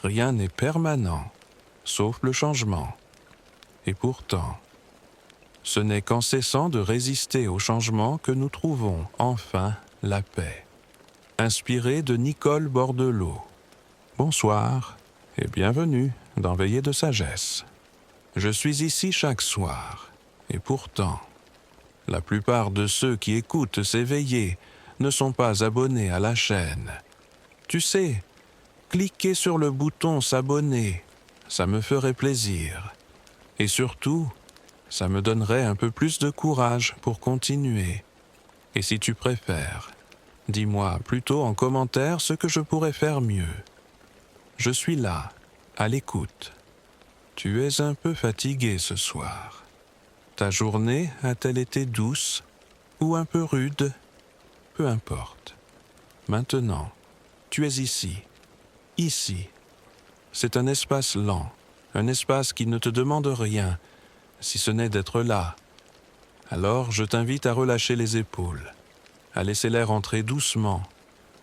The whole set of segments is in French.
rien n'est permanent, sauf le changement. Et pourtant, ce n'est qu'en cessant de résister au changement que nous trouvons enfin la paix. Inspiré de Nicole Bordelot. Bonsoir et bienvenue dans Veillée de Sagesse. Je suis ici chaque soir, et pourtant, la plupart de ceux qui écoutent ces veillées ne sont pas abonnés à la chaîne. Tu sais, cliquer sur le bouton s'abonner, ça me ferait plaisir. Et surtout, ça me donnerait un peu plus de courage pour continuer. Et si tu préfères, dis-moi plutôt en commentaire ce que je pourrais faire mieux. Je suis là, à l'écoute. Tu es un peu fatigué ce soir. Ta journée a-t-elle été douce ou un peu rude? Peu importe. Maintenant, tu es ici. Ici. C'est un espace lent, un espace qui ne te demande rien, si ce n'est d'être là. Alors je t'invite à relâcher les épaules, à laisser l'air entrer doucement,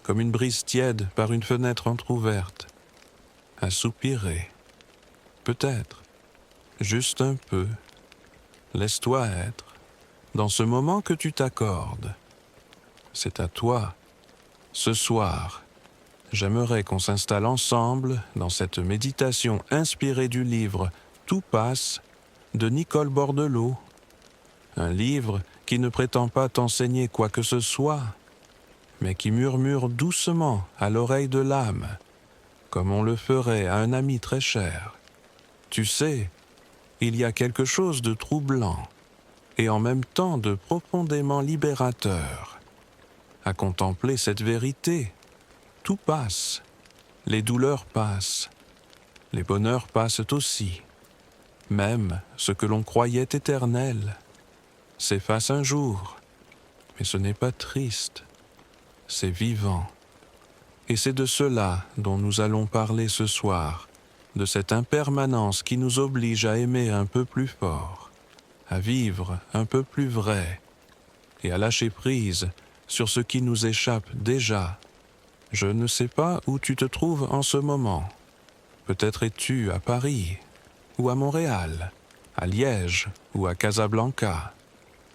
comme une brise tiède par une fenêtre entr'ouverte, à soupirer. Peut-être, juste un peu. Laisse-toi être, dans ce moment que tu t'accordes. C'est à toi. Ce soir, j'aimerais qu'on s'installe ensemble dans cette méditation inspirée du livre « Tout passe » de Nicole Bordelot. Un livre qui ne prétend pas t'enseigner quoi que ce soit, mais qui murmure doucement à l'oreille de l'âme, comme on le ferait à un ami très cher. Tu sais, il y a quelque chose de troublant et en même temps de profondément libérateur à contempler cette vérité. Tout passe, les douleurs passent, les bonheurs passent aussi. Même ce que l'on croyait éternel s'efface un jour, mais ce n'est pas triste, c'est vivant. Et c'est de cela dont nous allons parler ce soir, de cette impermanence qui nous oblige à aimer un peu plus fort, à vivre un peu plus vrai, et à lâcher prise sur ce qui nous échappe déjà. Je ne sais pas où tu te trouves en ce moment. Peut-être es-tu à Paris, ou à Montréal, à Liège ou à Casablanca.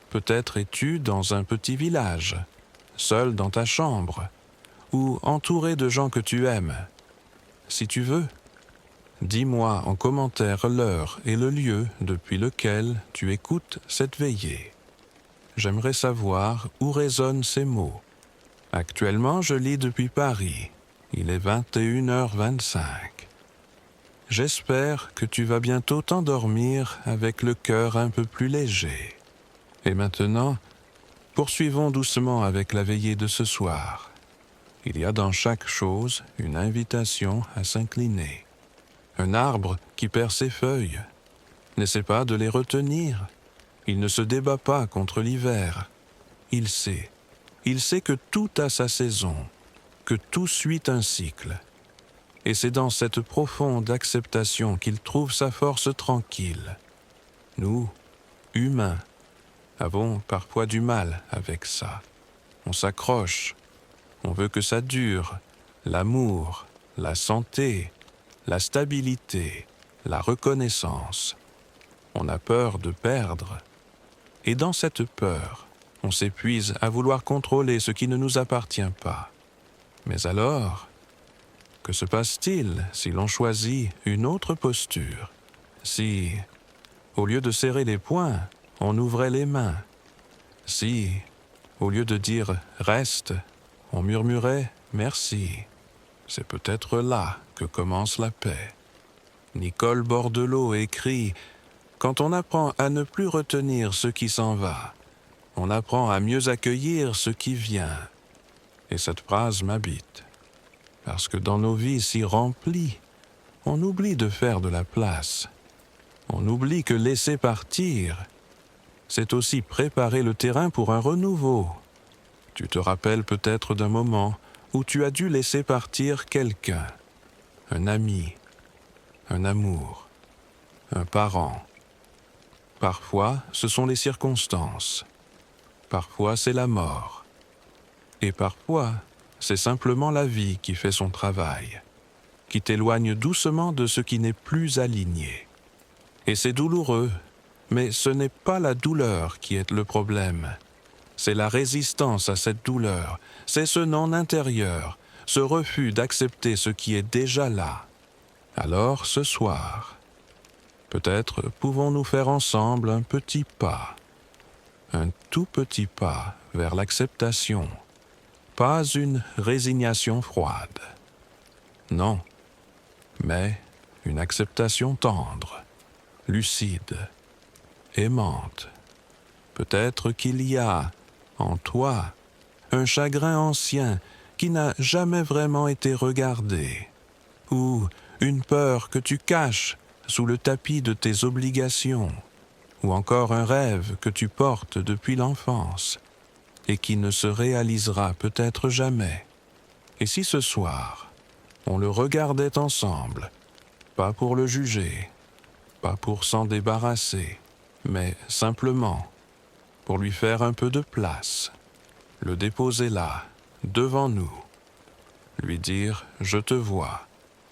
Peut-être es-tu dans un petit village, seul dans ta chambre, ou entouré de gens que tu aimes. Si tu veux, dis-moi en commentaire l'heure et le lieu depuis lequel tu écoutes cette veillée. J'aimerais savoir où résonnent ces mots. Actuellement, je lis depuis Paris. Il est 21h25. J'espère que tu vas bientôt t'endormir avec le cœur un peu plus léger. Et maintenant, poursuivons doucement avec la veillée de ce soir. Il y a dans chaque chose une invitation à s'incliner. Un arbre qui perd ses feuilles. N'essaie pas de les retenir. Il ne se débat pas contre l'hiver. Il sait que tout a sa saison, que tout suit un cycle. Et c'est dans cette profonde acceptation qu'il trouve sa force tranquille. Nous, humains, avons parfois du mal avec ça. On s'accroche, on veut que ça dure, l'amour, la santé, la stabilité, la reconnaissance. On a peur de perdre. Et dans cette peur, on s'épuise à vouloir contrôler ce qui ne nous appartient pas. Mais alors, que se passe-t-il si l'on choisit une autre posture? Si, au lieu de serrer les poings, on ouvrait les mains? Si, au lieu de dire « reste », on murmurait « merci ». C'est peut-être là que commence la paix. Nicole Bordelot écrit « Quand on apprend à ne plus retenir ce qui s'en va, on apprend à mieux accueillir ce qui vient. » Et cette phrase m'habite. Parce que dans nos vies si remplies, on oublie de faire de la place. On oublie que laisser partir, c'est aussi préparer le terrain pour un renouveau. Tu te rappelles peut-être d'un moment où tu as dû laisser partir quelqu'un, un ami, un amour, un parent. Parfois, ce sont les circonstances. Parfois, c'est la mort. Et parfois, c'est simplement la vie qui fait son travail. qui t'éloigne doucement de ce qui n'est plus aligné. Et c'est douloureux, mais ce n'est pas la douleur qui est le problème. C'est la résistance à cette douleur, c'est ce non intérieur, ce refus d'accepter ce qui est déjà là. Alors, ce soir, peut-être pouvons-nous faire ensemble un petit pas, un tout petit pas vers l'acceptation, pas une résignation froide. Non, mais une acceptation tendre, lucide, aimante. Peut-être qu'il y a, en toi, un chagrin ancien qui n'a jamais vraiment été regardé, ou une peur que tu caches sous le tapis de tes obligations, ou encore un rêve que tu portes depuis l'enfance et qui ne se réalisera peut-être jamais. Et si ce soir, on le regardait ensemble, pas pour le juger, pas pour s'en débarrasser, mais simplement pour lui faire un peu de place, le déposer là, devant nous, lui dire « Je te vois,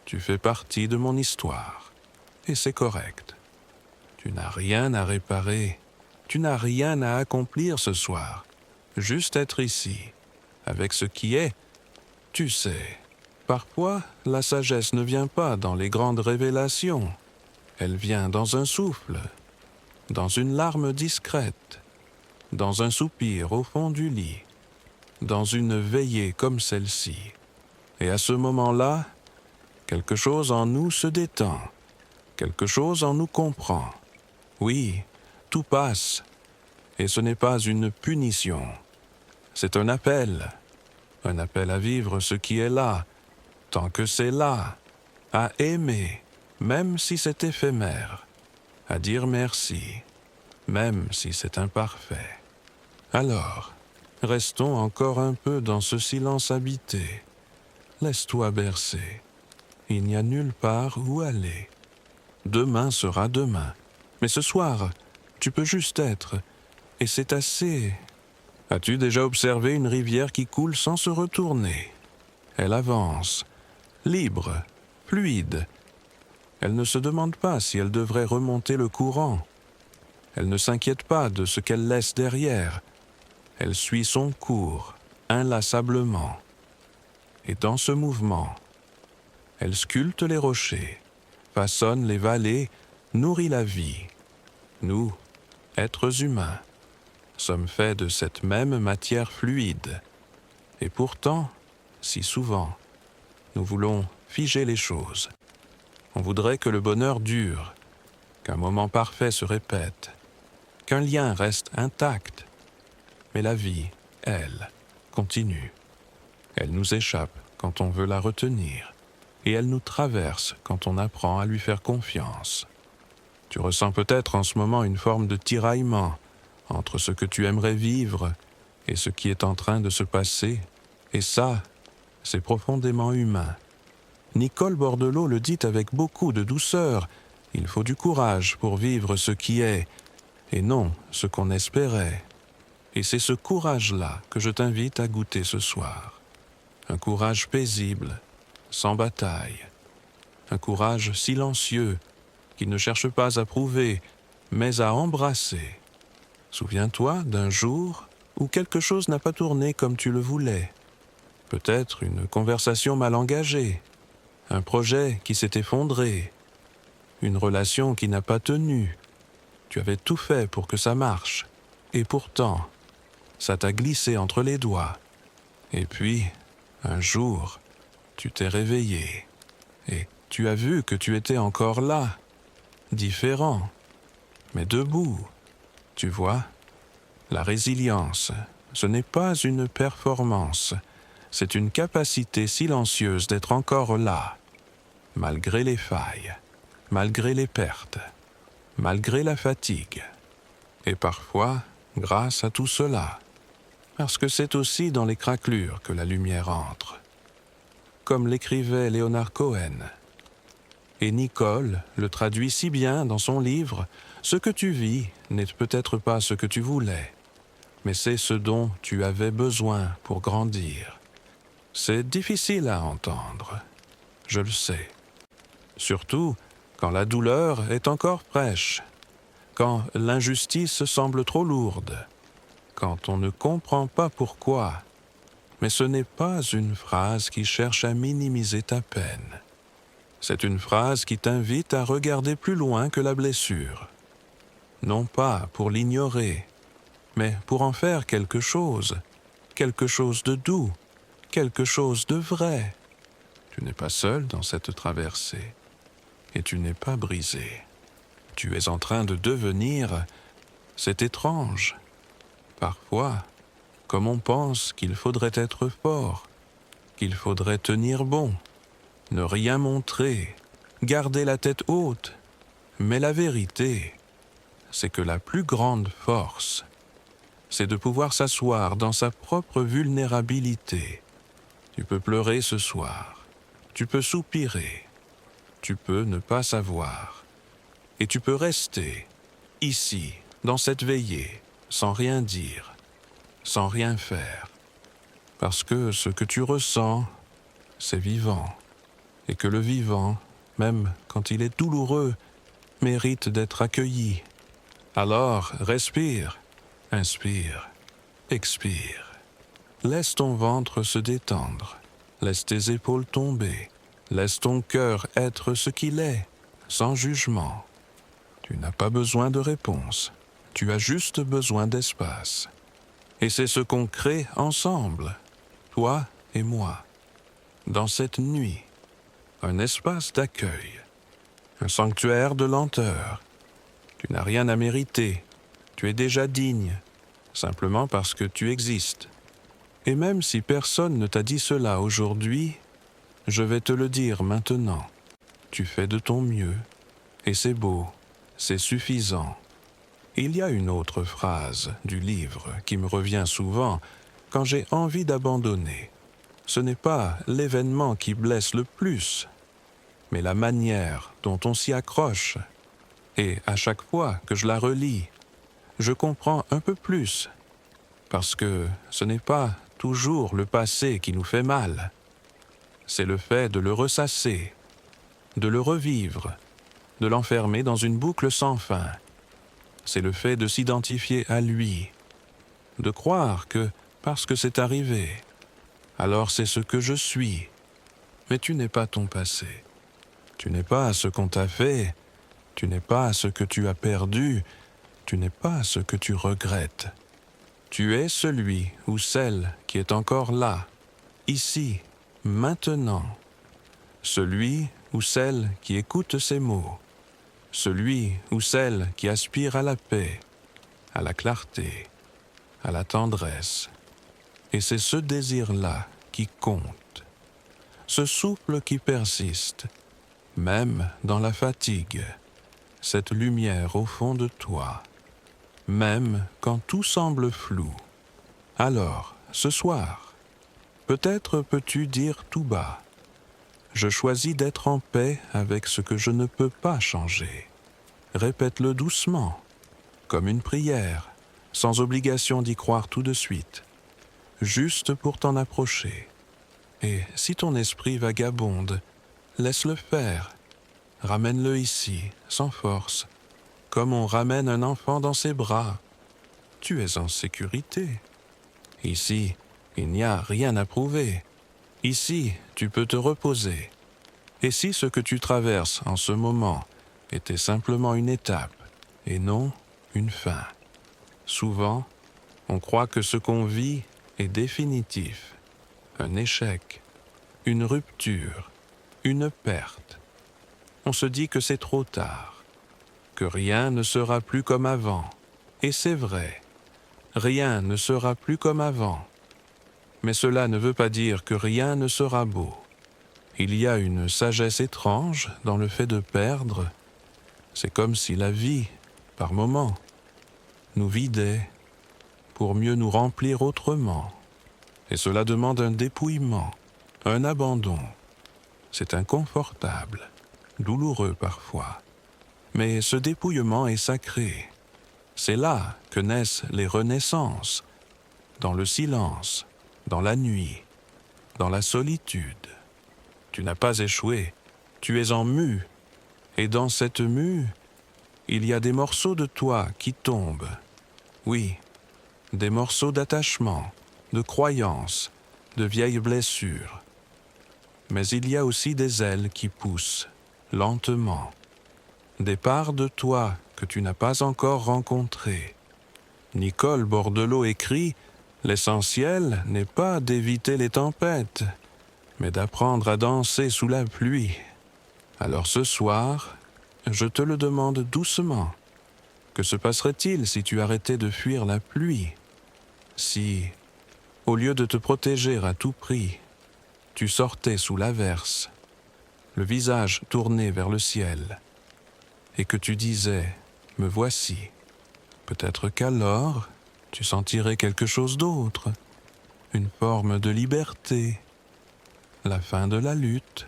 tu fais partie de mon histoire, et c'est correct. Tu n'as rien à réparer, tu n'as rien à accomplir ce soir, juste être ici, avec ce qui est, tu sais. Parfois, la sagesse ne vient pas dans les grandes révélations, elle vient dans un souffle, dans une larme discrète, dans un soupir au fond du lit, dans une veillée comme celle-ci. Et à ce moment-là, quelque chose en nous se détend, quelque chose en nous comprend. Oui, tout passe, et ce n'est pas une punition. C'est un appel à vivre ce qui est là, tant que c'est là, à aimer, même si c'est éphémère, à dire merci, même si c'est imparfait. Alors, restons encore un peu dans ce silence habité. Laisse-toi bercer. Il n'y a nulle part où aller. Demain sera demain. Mais ce soir, tu peux juste être. Et c'est assez. As-tu déjà observé une rivière qui coule sans se retourner? Elle avance, libre, fluide. Elle ne se demande pas si elle devrait remonter le courant. Elle ne s'inquiète pas de ce qu'elle laisse derrière. Elle suit son cours, inlassablement. Et dans ce mouvement, elle sculpte les rochers, façonne les vallées, nourrit la vie. Nous, êtres humains, sommes faits de cette même matière fluide. Et pourtant, si souvent, nous voulons figer les choses. On voudrait que le bonheur dure, qu'un moment parfait se répète, qu'un lien reste intact. Mais la vie, elle, continue. Elle nous échappe quand on veut la retenir, et elle nous traverse quand on apprend à lui faire confiance. Tu ressens peut-être en ce moment une forme de tiraillement entre ce que tu aimerais vivre et ce qui est en train de se passer, et ça, c'est profondément humain. Nicole Bordelot le dit avec beaucoup de douceur, il faut du courage pour vivre ce qui est, et non ce qu'on espérait. Et c'est ce courage-là que je t'invite à goûter ce soir. Un courage paisible, sans bataille. Un courage silencieux, qui ne cherche pas à prouver, mais à embrasser. Souviens-toi d'un jour où quelque chose n'a pas tourné comme tu le voulais. Peut-être une conversation mal engagée, un projet qui s'est effondré, une relation qui n'a pas tenu. Tu avais tout fait pour que ça marche, et pourtant, ça t'a glissé entre les doigts. Et puis, un jour, tu t'es réveillé, et tu as vu que tu étais encore là, différent, mais debout. Tu vois, la résilience, ce n'est pas une performance, c'est une capacité silencieuse d'être encore là, malgré les failles, malgré les pertes, malgré la fatigue, et parfois grâce à tout cela, parce que c'est aussi dans les craquelures que la lumière entre, comme l'écrivait Leonard Cohen. Et Nicole le traduit si bien dans son livre « Ce que tu vis n'est peut-être pas ce que tu voulais, mais c'est ce dont tu avais besoin pour grandir. » C'est difficile à entendre, je le sais. surtout quand la douleur est encore fraîche, quand l'injustice semble trop lourde, quand on ne comprend pas pourquoi. Mais ce n'est pas une phrase qui cherche à minimiser ta peine. C'est une phrase qui t'invite à regarder plus loin que la blessure. Non pas pour l'ignorer, mais pour en faire quelque chose de doux, quelque chose de vrai. Tu n'es pas seul dans cette traversée, et tu n'es pas brisé. Tu es en train de devenir, c'est étrange. Parfois, comme on pense qu'il faudrait être fort, qu'il faudrait tenir bon, ne rien montrer, garder la tête haute. Mais la vérité, c'est que la plus grande force, c'est de pouvoir s'asseoir dans sa propre vulnérabilité. Tu peux pleurer ce soir, tu peux soupirer, tu peux ne pas savoir, et tu peux rester, ici, dans cette veillée, sans rien dire, sans rien faire, parce que ce que tu ressens, c'est vivant, et que le vivant, même quand il est douloureux, mérite d'être accueilli. Alors, respire, inspire, expire. Laisse ton ventre se détendre, laisse tes épaules tomber, laisse ton cœur être ce qu'il est, sans jugement. Tu n'as pas besoin de réponse, tu as juste besoin d'espace. Et c'est ce qu'on crée ensemble, toi et moi, dans cette nuit, un espace d'accueil, un sanctuaire de lenteur. Tu n'as rien à mériter, tu es déjà digne, simplement parce que tu existes. Et même si personne ne t'a dit cela aujourd'hui, je vais te le dire maintenant. Tu fais de ton mieux, et c'est beau, c'est suffisant. Il y a une autre phrase du livre qui me revient souvent quand j'ai envie d'abandonner. Ce n'est pas l'événement qui blesse le plus, mais la manière dont on s'y accroche. Et à chaque fois que je la relis, je comprends un peu plus, parce que ce n'est pas toujours le passé qui nous fait mal. C'est le fait de le ressasser, de le revivre, de l'enfermer dans une boucle sans fin. C'est le fait de s'identifier à lui, de croire que, parce que c'est arrivé, alors c'est ce que je suis. Mais tu n'es pas ton passé. Tu n'es pas ce qu'on t'a fait. Tu n'es pas ce que tu as perdu. Tu n'es pas ce que tu regrettes. Tu es celui ou celle qui est encore là, ici, maintenant. Celui ou celle qui écoute ces mots. Celui ou celle qui aspire à la paix, à la clarté, à la tendresse. Et c'est ce désir-là qui compte. Ce souffle qui persiste, même dans la fatigue. Cette lumière au fond de toi, même quand tout semble flou. Alors, ce soir, peut-être peux-tu dire tout bas, « Je choisis d'être en paix avec ce que je ne peux pas changer. » Répète-le doucement, comme une prière, sans obligation d'y croire tout de suite, juste pour t'en approcher. Et si ton esprit vagabonde, laisse-le faire. Ramène-le ici, sans force, comme on ramène un enfant dans ses bras. Tu es en sécurité. Ici, il n'y a rien à prouver. Ici, tu peux te reposer. Et si ce que tu traverses en ce moment était simplement une étape, et non une fin? Souvent, on croit que ce qu'on vit est définitif. Un échec, une rupture, une perte. On se dit que c'est trop tard, que rien ne sera plus comme avant. Et c'est vrai, rien ne sera plus comme avant. Mais cela ne veut pas dire que rien ne sera beau. Il y a une sagesse étrange dans le fait de perdre. C'est comme si la vie, par moments, nous vidait pour mieux nous remplir autrement. Et cela demande un dépouillement, un abandon. C'est inconfortable, douloureux parfois. Mais ce dépouillement est sacré. C'est là que naissent les renaissances, dans le silence, dans la nuit, dans la solitude. Tu n'as pas échoué, Tu es en mue, et dans cette mue, il y a des morceaux de toi qui tombent. Oui, des morceaux d'attachement, de croyances, de vieilles blessures. Mais il y a aussi des ailes qui poussent, lentement, des parts de toi que tu n'as pas encore rencontrées. Nicole Bordelot écrit « L'essentiel n'est pas d'éviter les tempêtes, mais d'apprendre à danser sous la pluie. » Alors ce soir, je te le demande doucement. Que se passerait-il si tu arrêtais de fuir la pluie? Si, au lieu de te protéger à tout prix, tu sortais sous l'averse, le visage tourné vers le ciel, et que tu disais « Me voici ». Peut-être qu'alors, tu sentirais quelque chose d'autre, une forme de liberté, la fin de la lutte,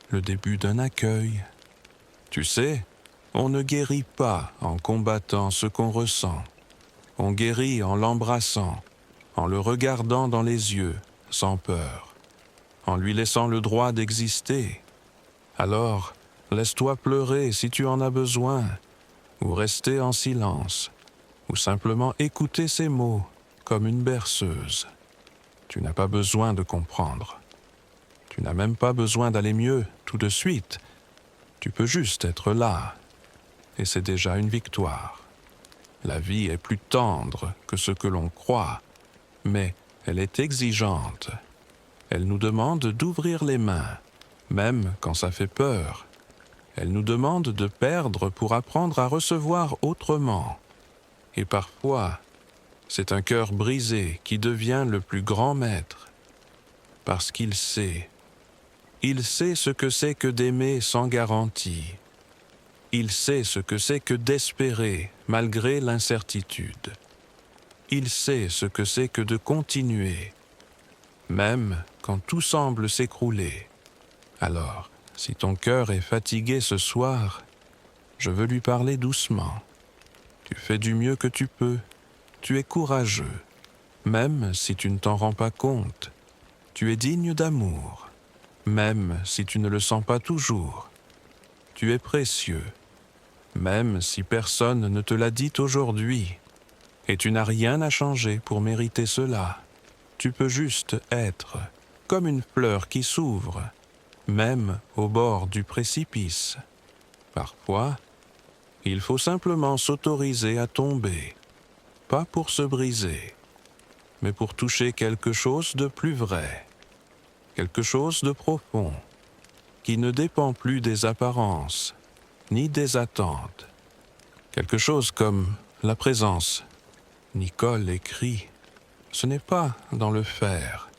le début d'un accueil. Tu sais, on ne guérit pas en combattant ce qu'on ressent. On guérit en l'embrassant, en le regardant dans les yeux, sans peur, en lui laissant le droit d'exister. Alors, laisse-toi pleurer si tu en as besoin, ou rester en silence, ou simplement écouter ces mots comme une berceuse. Tu n'as pas besoin de comprendre. Tu n'as même pas besoin d'aller mieux tout de suite. Tu peux juste être là, et c'est déjà une victoire. La vie est plus tendre que ce que l'on croit, mais elle est exigeante. Elle nous demande d'ouvrir les mains, même quand ça fait peur. Elle nous demande de perdre pour apprendre à recevoir autrement. Et parfois, c'est un cœur brisé qui devient le plus grand maître, parce qu'il sait. Il sait ce que c'est que d'aimer sans garantie. Il sait ce que c'est que d'espérer malgré l'incertitude. Il sait ce que c'est que de continuer, même quand tout semble s'écrouler. Alors, si ton cœur est fatigué ce soir, je veux lui parler doucement. Tu fais du mieux que tu peux. Tu es courageux, même si tu ne t'en rends pas compte. Tu es digne d'amour, même si tu ne le sens pas toujours. Tu es précieux, même si personne ne te l'a dit aujourd'hui. Et tu n'as rien à changer pour mériter cela. Tu peux juste être, comme une fleur qui s'ouvre, même au bord du précipice. Parfois, il faut simplement s'autoriser à tomber, pas pour se briser, mais pour toucher quelque chose de plus vrai, quelque chose de profond, qui ne dépend plus des apparences, ni des attentes. Quelque chose comme la présence. Nicole écrit « Ce n'est pas dans le faire,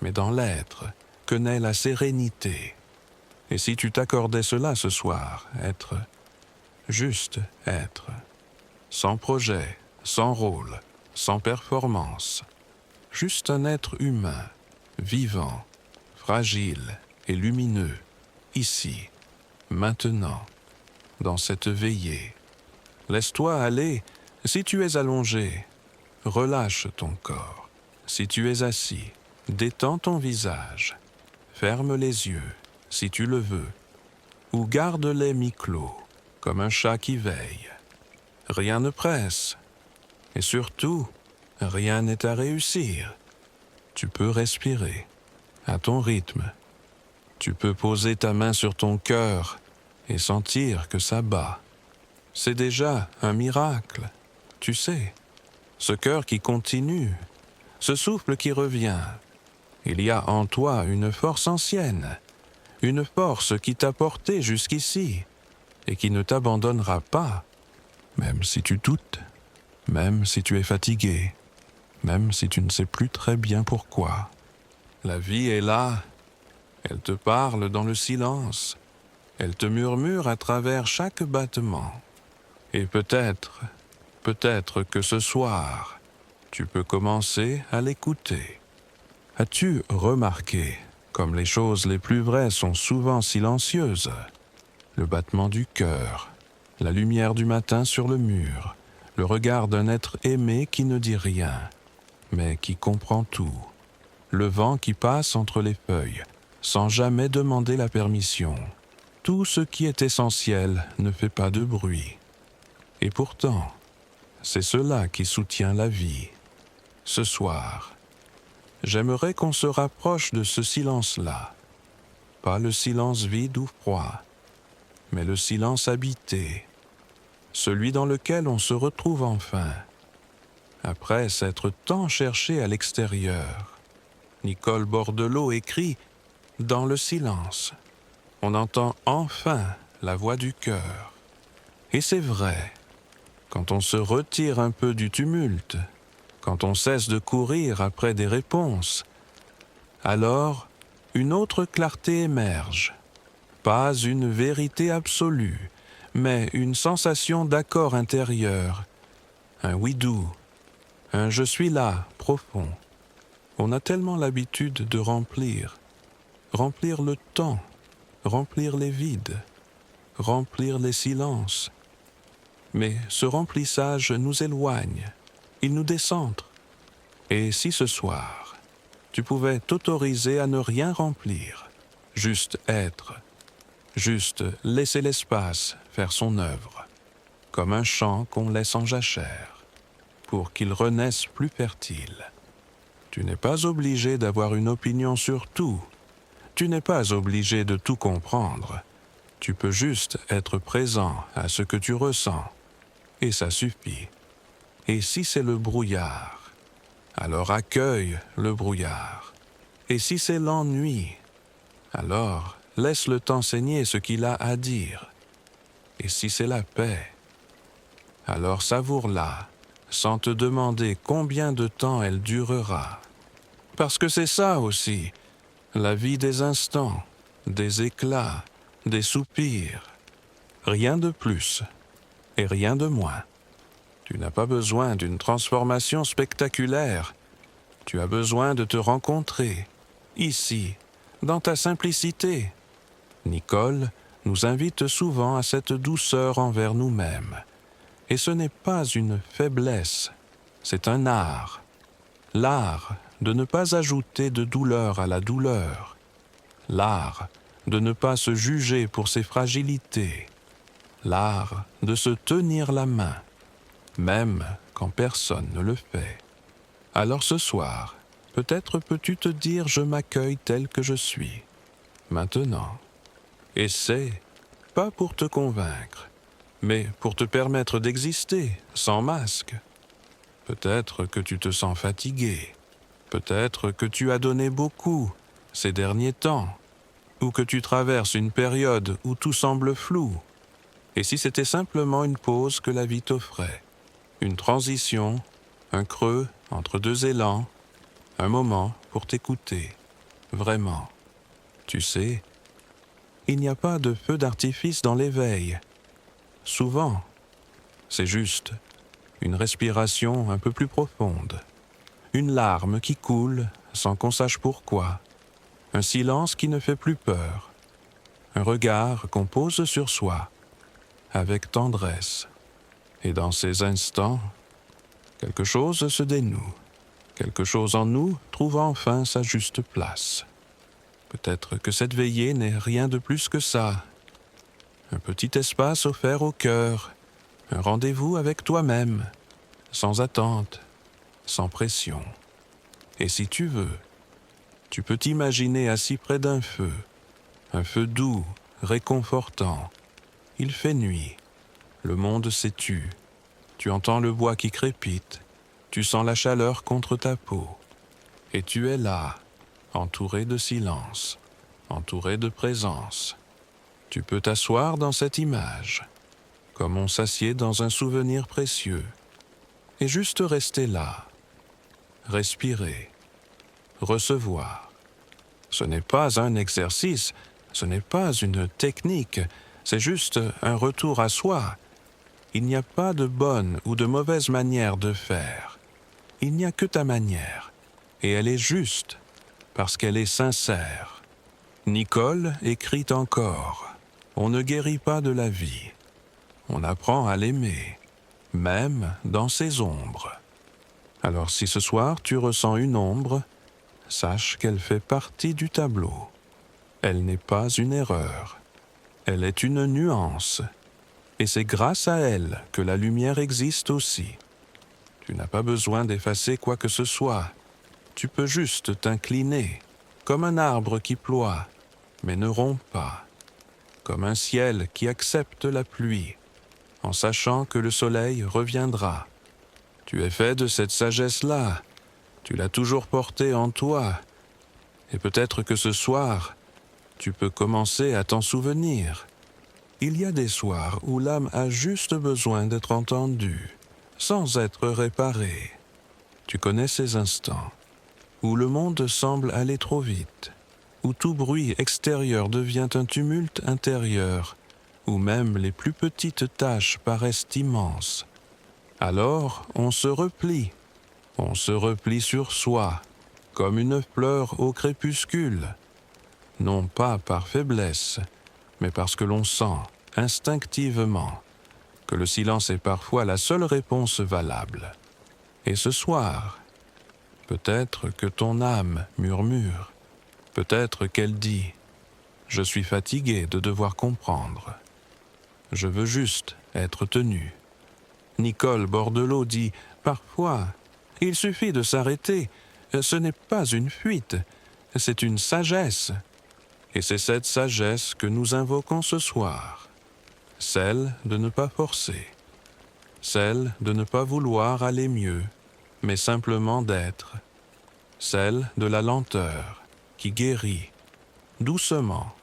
mais dans l'être, que naît la sérénité. » Et si tu t'accordais cela ce soir, être, juste être, sans projet, sans rôle, sans performance, juste un être humain, vivant, fragile et lumineux, ici, maintenant, dans cette veillée. Laisse-toi aller, si tu es allongé, relâche ton corps. Si tu es assis, détends ton visage, ferme les yeux, si tu le veux, ou garde-les mi-clos, comme un chat qui veille. Rien ne presse, et surtout, rien n'est à réussir. Tu peux respirer, à ton rythme. Tu peux poser ta main sur ton cœur et sentir que ça bat. C'est déjà un miracle, tu sais. Ce cœur qui continue, ce souffle qui revient. Il y a en toi une force ancienne, une force qui t'a porté jusqu'ici et qui ne t'abandonnera pas, même si tu doutes, même si tu es fatigué, même si tu ne sais plus très bien pourquoi. La vie est là, elle te parle dans le silence, elle te murmure à travers chaque battement. Et peut-être que ce soir, tu peux commencer à l'écouter. As-tu remarqué comme les choses les plus vraies sont souvent silencieuses? Le battement du cœur, la lumière du matin sur le mur, le regard d'un être aimé qui ne dit rien, mais qui comprend tout. Le vent qui passe entre les feuilles, sans jamais demander la permission. Tout ce qui est essentiel ne fait pas de bruit. Et pourtant, c'est cela qui soutient la vie. Ce soir, j'aimerais qu'on se rapproche de ce silence-là. Pas le silence vide ou froid, mais le silence habité, celui dans lequel on se retrouve enfin, après s'être tant cherché à l'extérieur. Nicole Bordelot écrit « Dans le silence, on entend enfin la voix du cœur. » Et c'est vrai, quand on se retire un peu du tumulte, quand on cesse de courir après des réponses, alors une autre clarté émerge. Pas une vérité absolue, mais une sensation d'accord intérieur, un oui doux, un je suis là profond. On a tellement l'habitude de remplir le temps, remplir les vides, remplir les silences. Mais ce remplissage nous éloigne, il nous décentre. Et si ce soir, tu pouvais t'autoriser à ne rien remplir, juste être, juste laisser l'espace faire son œuvre, comme un champ qu'on laisse en jachère, pour qu'il renaisse plus fertile. Tu n'es pas obligé d'avoir une opinion sur tout, tu n'es pas obligé de tout comprendre, tu peux juste être présent à ce que tu ressens, et ça suffit. Et si c'est le brouillard, alors accueille le brouillard. Et si c'est l'ennui, alors laisse le temps saigner ce qu'il a à dire. Et si c'est la paix, alors savoure-la, sans te demander combien de temps elle durera. Parce que c'est ça aussi, la vie des instants, des éclats, des soupirs. Rien de plus et rien de moins. Tu n'as pas besoin d'une transformation spectaculaire. Tu as besoin de te rencontrer, ici, dans ta simplicité. Nicole nous invite souvent à cette douceur envers nous-mêmes. Et ce n'est pas une faiblesse, c'est un art. L'art de ne pas ajouter de douleur à la douleur. L'art de ne pas se juger pour ses fragilités. L'art de se tenir la main, même quand personne ne le fait. Alors ce soir, peut-être peux-tu te dire « je m'accueille tel que je suis ». Maintenant, essaie, pas pour te convaincre, mais pour te permettre d'exister sans masque. Peut-être que tu te sens fatigué, peut-être que tu as donné beaucoup ces derniers temps, ou que tu traverses une période où tout semble flou. Et si c'était simplement une pause que la vie t'offrait, une transition, un creux entre deux élans, un moment pour t'écouter, vraiment. Tu sais, il n'y a pas de feu d'artifice dans l'éveil. Souvent, c'est juste une respiration un peu plus profonde, une larme qui coule sans qu'on sache pourquoi, un silence qui ne fait plus peur, un regard qu'on pose sur soi avec tendresse. Et dans ces instants, quelque chose se dénoue, quelque chose en nous trouve enfin sa juste place. Peut-être que cette veillée n'est rien de plus que ça. Un petit espace offert au cœur, un rendez-vous avec toi-même, sans attente, sans pression. Et si tu veux, tu peux t'imaginer assis près d'un feu, un feu doux, réconfortant. Il fait nuit, le monde s'est tu, tu entends le bois qui crépite, tu sens la chaleur contre ta peau, et tu es là, entouré de silence, entouré de présence. Tu peux t'asseoir dans cette image, comme on s'assied dans un souvenir précieux, et juste rester là, respirer, recevoir. Ce n'est pas un exercice, ce n'est pas une technique, c'est juste un retour à soi. Il n'y a pas de bonne ou de mauvaise manière de faire. Il n'y a que ta manière, et elle est juste, parce qu'elle est sincère. Nicole écrit encore « On ne guérit pas de la vie. On apprend à l'aimer, même dans ses ombres. » Alors si ce soir tu ressens une ombre, sache qu'elle fait partie du tableau. Elle n'est pas une erreur. Elle est une nuance, et c'est grâce à elle que la lumière existe aussi. Tu n'as pas besoin d'effacer quoi que ce soit. Tu peux juste t'incliner, comme un arbre qui ploie, mais ne rompt pas, comme un ciel qui accepte la pluie, en sachant que le soleil reviendra. Tu es fait de cette sagesse-là, tu l'as toujours portée en toi, et peut-être que ce soir, tu peux commencer à t'en souvenir. Il y a des soirs où l'âme a juste besoin d'être entendue, sans être réparée. Tu connais ces instants, où le monde semble aller trop vite, où tout bruit extérieur devient un tumulte intérieur, où même les plus petites tâches paraissent immenses. Alors on se replie sur soi, comme une fleur au crépuscule, non pas par faiblesse, mais parce que l'on sent, instinctivement, que le silence est parfois la seule réponse valable. Et ce soir, peut-être que ton âme murmure, peut-être qu'elle dit « Je suis fatigué de devoir comprendre. Je veux juste être tenu. » Nicole Bordelot dit « Parfois, il suffit de s'arrêter. Ce n'est pas une fuite, c'est une sagesse. » Et c'est cette sagesse que nous invoquons ce soir. Celle de ne pas forcer. Celle de ne pas vouloir aller mieux, mais simplement d'être. Celle de la lenteur, qui guérit, doucement,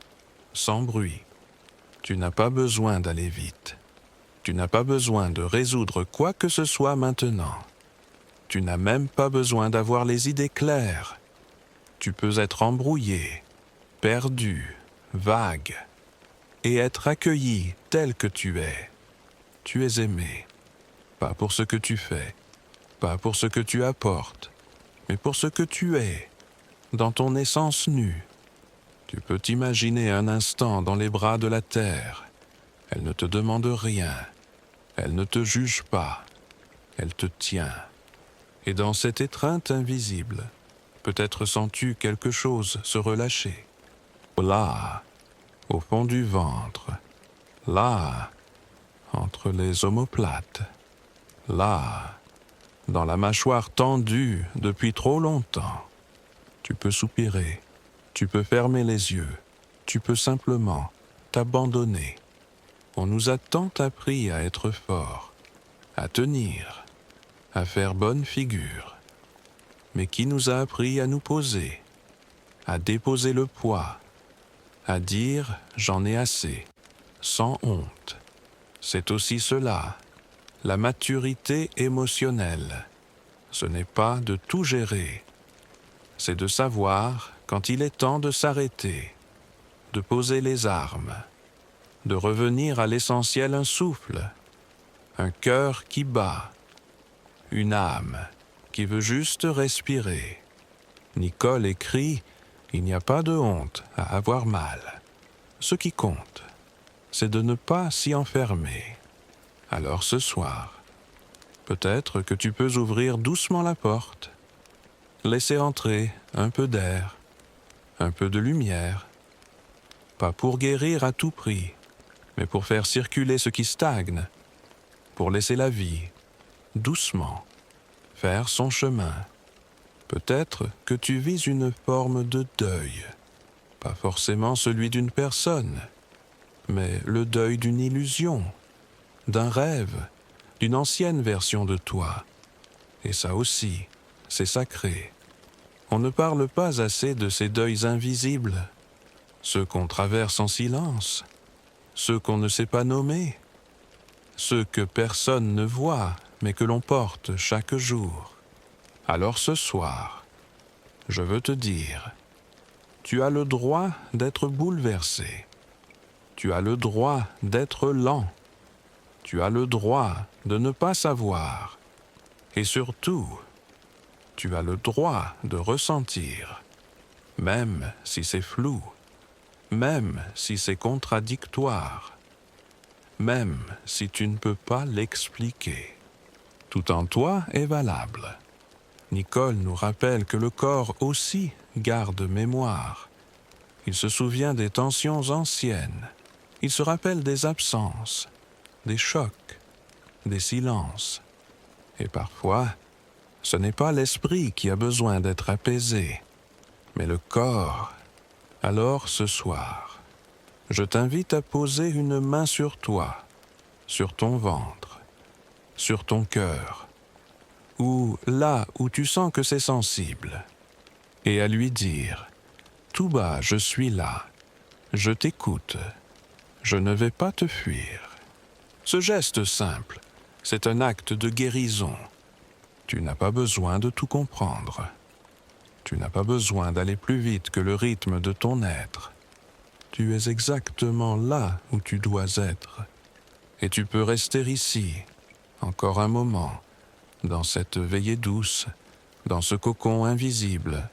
sans bruit. Tu n'as pas besoin d'aller vite. Tu n'as pas besoin de résoudre quoi que ce soit maintenant. Tu n'as même pas besoin d'avoir les idées claires. Tu peux être embrouillé, perdu, vague, et être accueilli tel que tu es. Tu es aimé, pas pour ce que tu fais, pas pour ce que tu apportes, mais pour ce que tu es, dans ton essence nue. Tu peux t'imaginer un instant dans les bras de la terre. Elle ne te demande rien, elle ne te juge pas, elle te tient. Et dans cette étreinte invisible, peut-être sens-tu quelque chose se relâcher. Là, au fond du ventre, là, entre les omoplates, là, dans la mâchoire tendue depuis trop longtemps. Tu peux soupirer, tu peux fermer les yeux, tu peux simplement t'abandonner. On nous a tant appris à être forts, à tenir, à faire bonne figure. Mais qui nous a appris à nous poser, à déposer le poids, à dire « j'en ai assez », sans honte. C'est aussi cela, la maturité émotionnelle. Ce n'est pas de tout gérer, c'est de savoir quand il est temps de s'arrêter, de poser les armes, de revenir à l'essentiel un souffle, un cœur qui bat, une âme qui veut juste respirer. Nicole écrit « Il n'y a pas de honte à avoir mal. Ce qui compte, c'est de ne pas s'y enfermer. » Alors ce soir, peut-être que tu peux ouvrir doucement la porte, laisser entrer un peu d'air, un peu de lumière, pas pour guérir à tout prix, mais pour faire circuler ce qui stagne, pour laisser la vie, doucement, faire son chemin. Peut-être que tu vis une forme de deuil, pas forcément celui d'une personne, mais le deuil d'une illusion, d'un rêve, d'une ancienne version de toi. Et ça aussi, c'est sacré. On ne parle pas assez de ces deuils invisibles, ceux qu'on traverse en silence, ceux qu'on ne sait pas nommer, ceux que personne ne voit, mais que l'on porte chaque jour. Alors ce soir, je veux te dire, tu as le droit d'être bouleversé, tu as le droit d'être lent, tu as le droit de ne pas savoir, et surtout, tu as le droit de ressentir, même si c'est flou, même si c'est contradictoire, même si tu ne peux pas l'expliquer. Tout en toi est valable. Nicole nous rappelle que le corps aussi garde mémoire. Il se souvient des tensions anciennes. Il se rappelle des absences, des chocs, des silences. Et parfois, ce n'est pas l'esprit qui a besoin d'être apaisé, mais le corps. Alors ce soir, je t'invite à poser une main sur toi, sur ton ventre, sur ton cœur, ou là où tu sens que c'est sensible, et à lui dire, tout bas, je suis là, je t'écoute, je ne vais pas te fuir. Ce geste simple, c'est un acte de guérison. Tu n'as pas besoin de tout comprendre. Tu n'as pas besoin d'aller plus vite que le rythme de ton être. Tu es exactement là où tu dois être. Et tu peux rester ici, encore un moment, dans cette veillée douce, dans ce cocon invisible,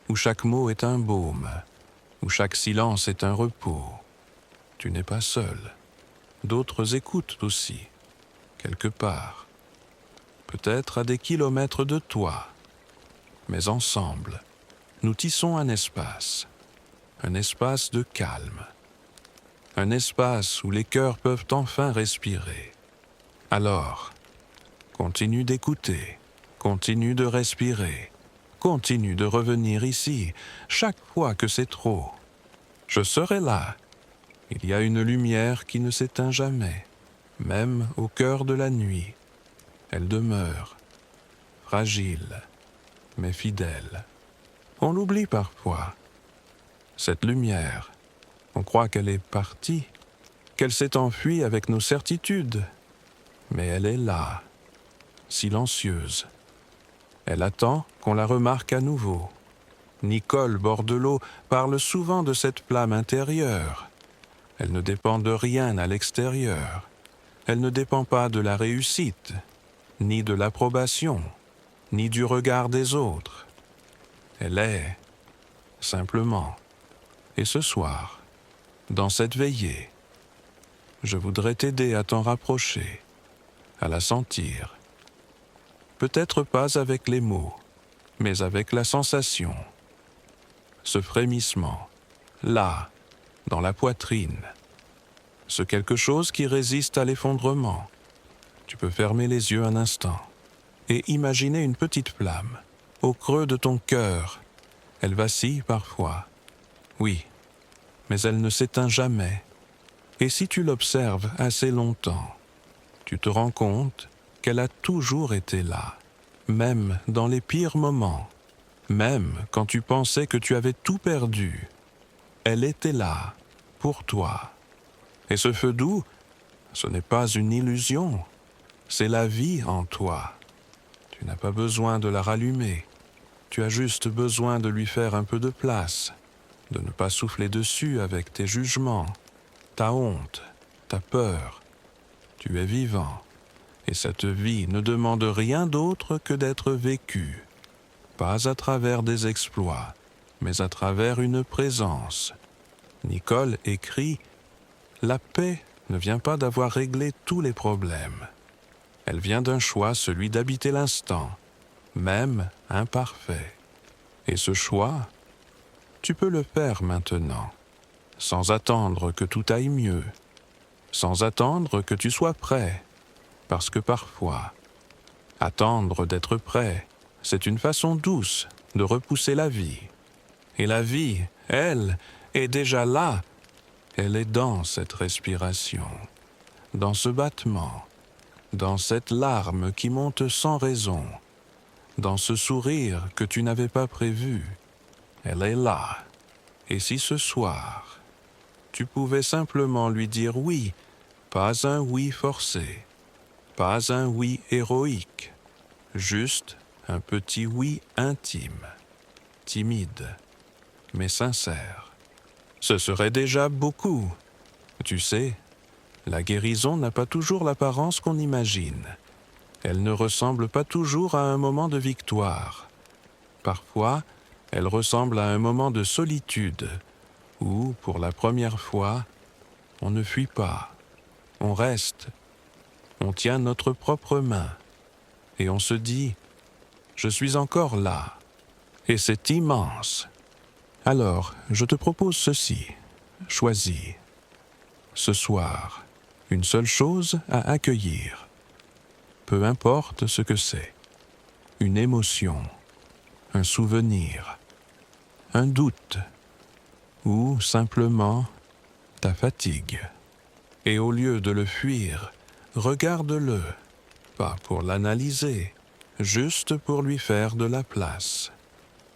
où chaque mot est un baume, où chaque silence est un repos. Tu n'es pas seul. D'autres écoutent aussi, quelque part, peut-être à des kilomètres de toi. Mais ensemble, nous tissons un espace de calme, un espace où les cœurs peuvent enfin respirer. Alors, continue d'écouter, continue de respirer, continue de revenir ici chaque fois que c'est trop. Je serai là. Il y a une lumière qui ne s'éteint jamais, même au cœur de la nuit. Elle demeure, fragile, mais fidèle. On l'oublie parfois. Cette lumière, on croit qu'elle est partie, qu'elle s'est enfuie avec nos certitudes. Mais elle est là, silencieuse. Elle attend qu'on la remarque à nouveau. Nicole Bordelot parle souvent de cette flamme intérieure. Elle ne dépend de rien à l'extérieur. Elle ne dépend pas de la réussite, ni de l'approbation, ni du regard des autres. Elle est, simplement. Et ce soir, dans cette veillée, je voudrais t'aider à t'en rapprocher, à la sentir. Peut-être pas avec les mots, mais avec la sensation. Ce frémissement, là, dans la poitrine. Ce quelque chose qui résiste à l'effondrement. Tu peux fermer les yeux un instant et imaginer une petite flamme au creux de ton cœur. Elle vacille parfois. Oui, mais elle ne s'éteint jamais. Et si tu l'observes assez longtemps, tu te rends compte qu'elle a toujours été là, même dans les pires moments, même quand tu pensais que tu avais tout perdu. Elle était là, pour toi. Et ce feu doux, ce n'est pas une illusion, c'est la vie en toi. Tu n'as pas besoin de la rallumer, tu as juste besoin de lui faire un peu de place, de ne pas souffler dessus avec tes jugements, ta honte, ta peur. Tu es vivant, et cette vie ne demande rien d'autre que d'être vécue, pas à travers des exploits, mais à travers une présence. Nicole écrit « La paix ne vient pas d'avoir réglé tous les problèmes. Elle vient d'un choix, celui d'habiter l'instant, même imparfait. Et ce choix, tu peux le faire maintenant, sans attendre que tout aille mieux, sans attendre que tu sois prêt, parce que parfois, attendre d'être prêt, c'est une façon douce de repousser la vie. Et la vie, elle, est déjà là. Elle est dans cette respiration, dans ce battement, dans cette larme qui monte sans raison, dans ce sourire que tu n'avais pas prévu. Elle est là. Et si ce soir, tu pouvais simplement lui dire oui, pas un oui forcé, pas un oui héroïque, juste un petit oui intime, timide, mais sincère. Ce serait déjà beaucoup. Tu sais, la guérison n'a pas toujours l'apparence qu'on imagine. Elle ne ressemble pas toujours à un moment de victoire. Parfois, elle ressemble à un moment de solitude, où, pour la première fois, on ne fuit pas, on reste, on tient notre propre main, et on se dit « Je suis encore là », et c'est immense. Alors, je te propose ceci, choisis. Ce soir, une seule chose à accueillir. Peu importe ce que c'est. Une émotion, un souvenir, un doute, ou simplement ta fatigue. Et au lieu de le fuir, regarde-le, pas pour l'analyser, juste pour lui faire de la place.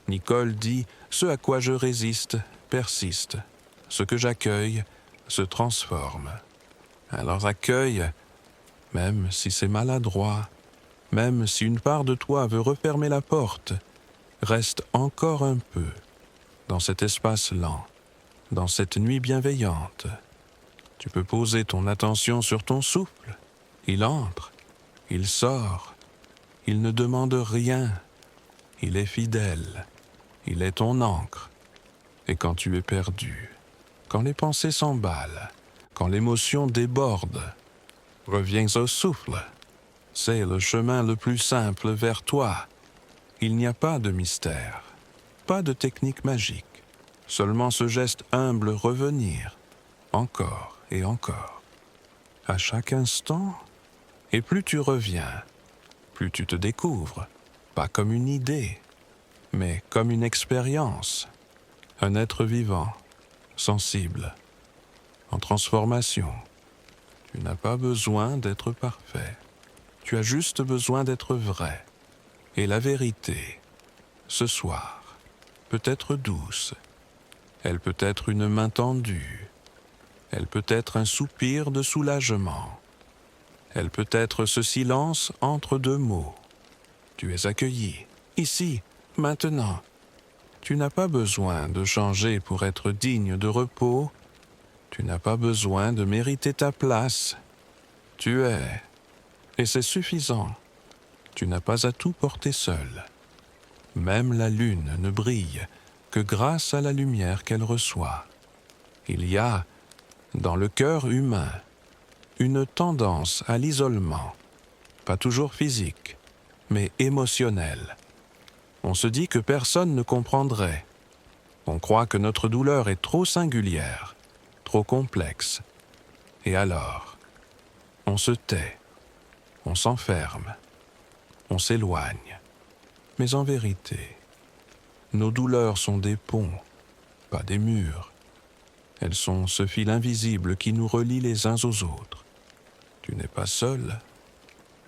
Nicole dit « Ce à quoi je résiste persiste. Ce que j'accueille se transforme. » Alors accueille, même si c'est maladroit, même si une part de toi veut refermer la porte, reste encore un peu dans cet espace lent, dans cette nuit bienveillante. Tu peux poser ton attention sur ton souffle. Il entre, il sort, il ne demande rien. Il est fidèle, il est ton ancre. Et quand tu es perdu, quand les pensées s'emballent, quand l'émotion déborde, reviens au souffle. C'est le chemin le plus simple vers toi. Il n'y a pas de mystère, pas de technique magique, seulement ce geste humble revenir, encore et encore. À chaque instant, et plus tu reviens, plus tu te découvres, pas comme une idée, mais comme une expérience, un être vivant, sensible, en transformation. Tu n'as pas besoin d'être parfait, tu as juste besoin d'être vrai. Et la vérité, ce soir, peut être douce, elle peut être une main tendue, elle peut être un soupir de soulagement, elle peut être ce silence entre deux mots. Tu es accueilli, ici, maintenant. Tu n'as pas besoin de changer pour être digne de repos, tu n'as pas besoin de mériter ta place. Tu es, et c'est suffisant. Tu n'as pas à tout porter seul. Même la lune ne brille que grâce à la lumière qu'elle reçoit. Il y a, dans le cœur humain, une tendance à l'isolement, pas toujours physique, mais émotionnelle. On se dit que personne ne comprendrait. On croit que notre douleur est trop singulière, trop complexe. Et alors, on se tait, on s'enferme, on s'éloigne. Mais en vérité, nos douleurs sont des ponts, pas des murs. Elles sont ce fil invisible qui nous relie les uns aux autres. Tu n'es pas seul.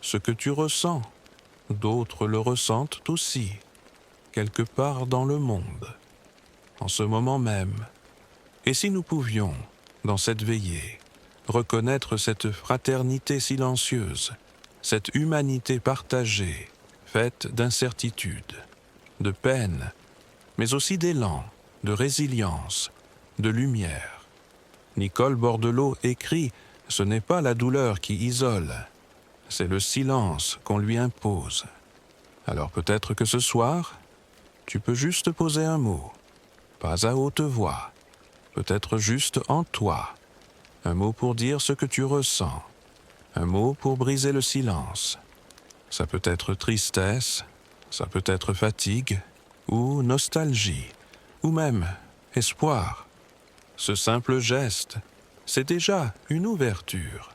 Ce que tu ressens, d'autres le ressentent aussi, quelque part dans le monde, en ce moment même. Et si nous pouvions, dans cette veillée, reconnaître cette fraternité silencieuse, cette humanité partagée, faite d'incertitude, de peine, mais aussi d'élan, de résilience, de lumière. Nicole Bordelot écrit « Ce n'est pas la douleur qui isole, c'est le silence qu'on lui impose. » Alors peut-être que ce soir, tu peux juste poser un mot, pas à haute voix, peut-être juste en toi, un mot pour dire ce que tu ressens, un mot pour briser le silence. Ça peut être tristesse, ça peut être fatigue, ou nostalgie, ou même espoir. Ce simple geste, c'est déjà une ouverture,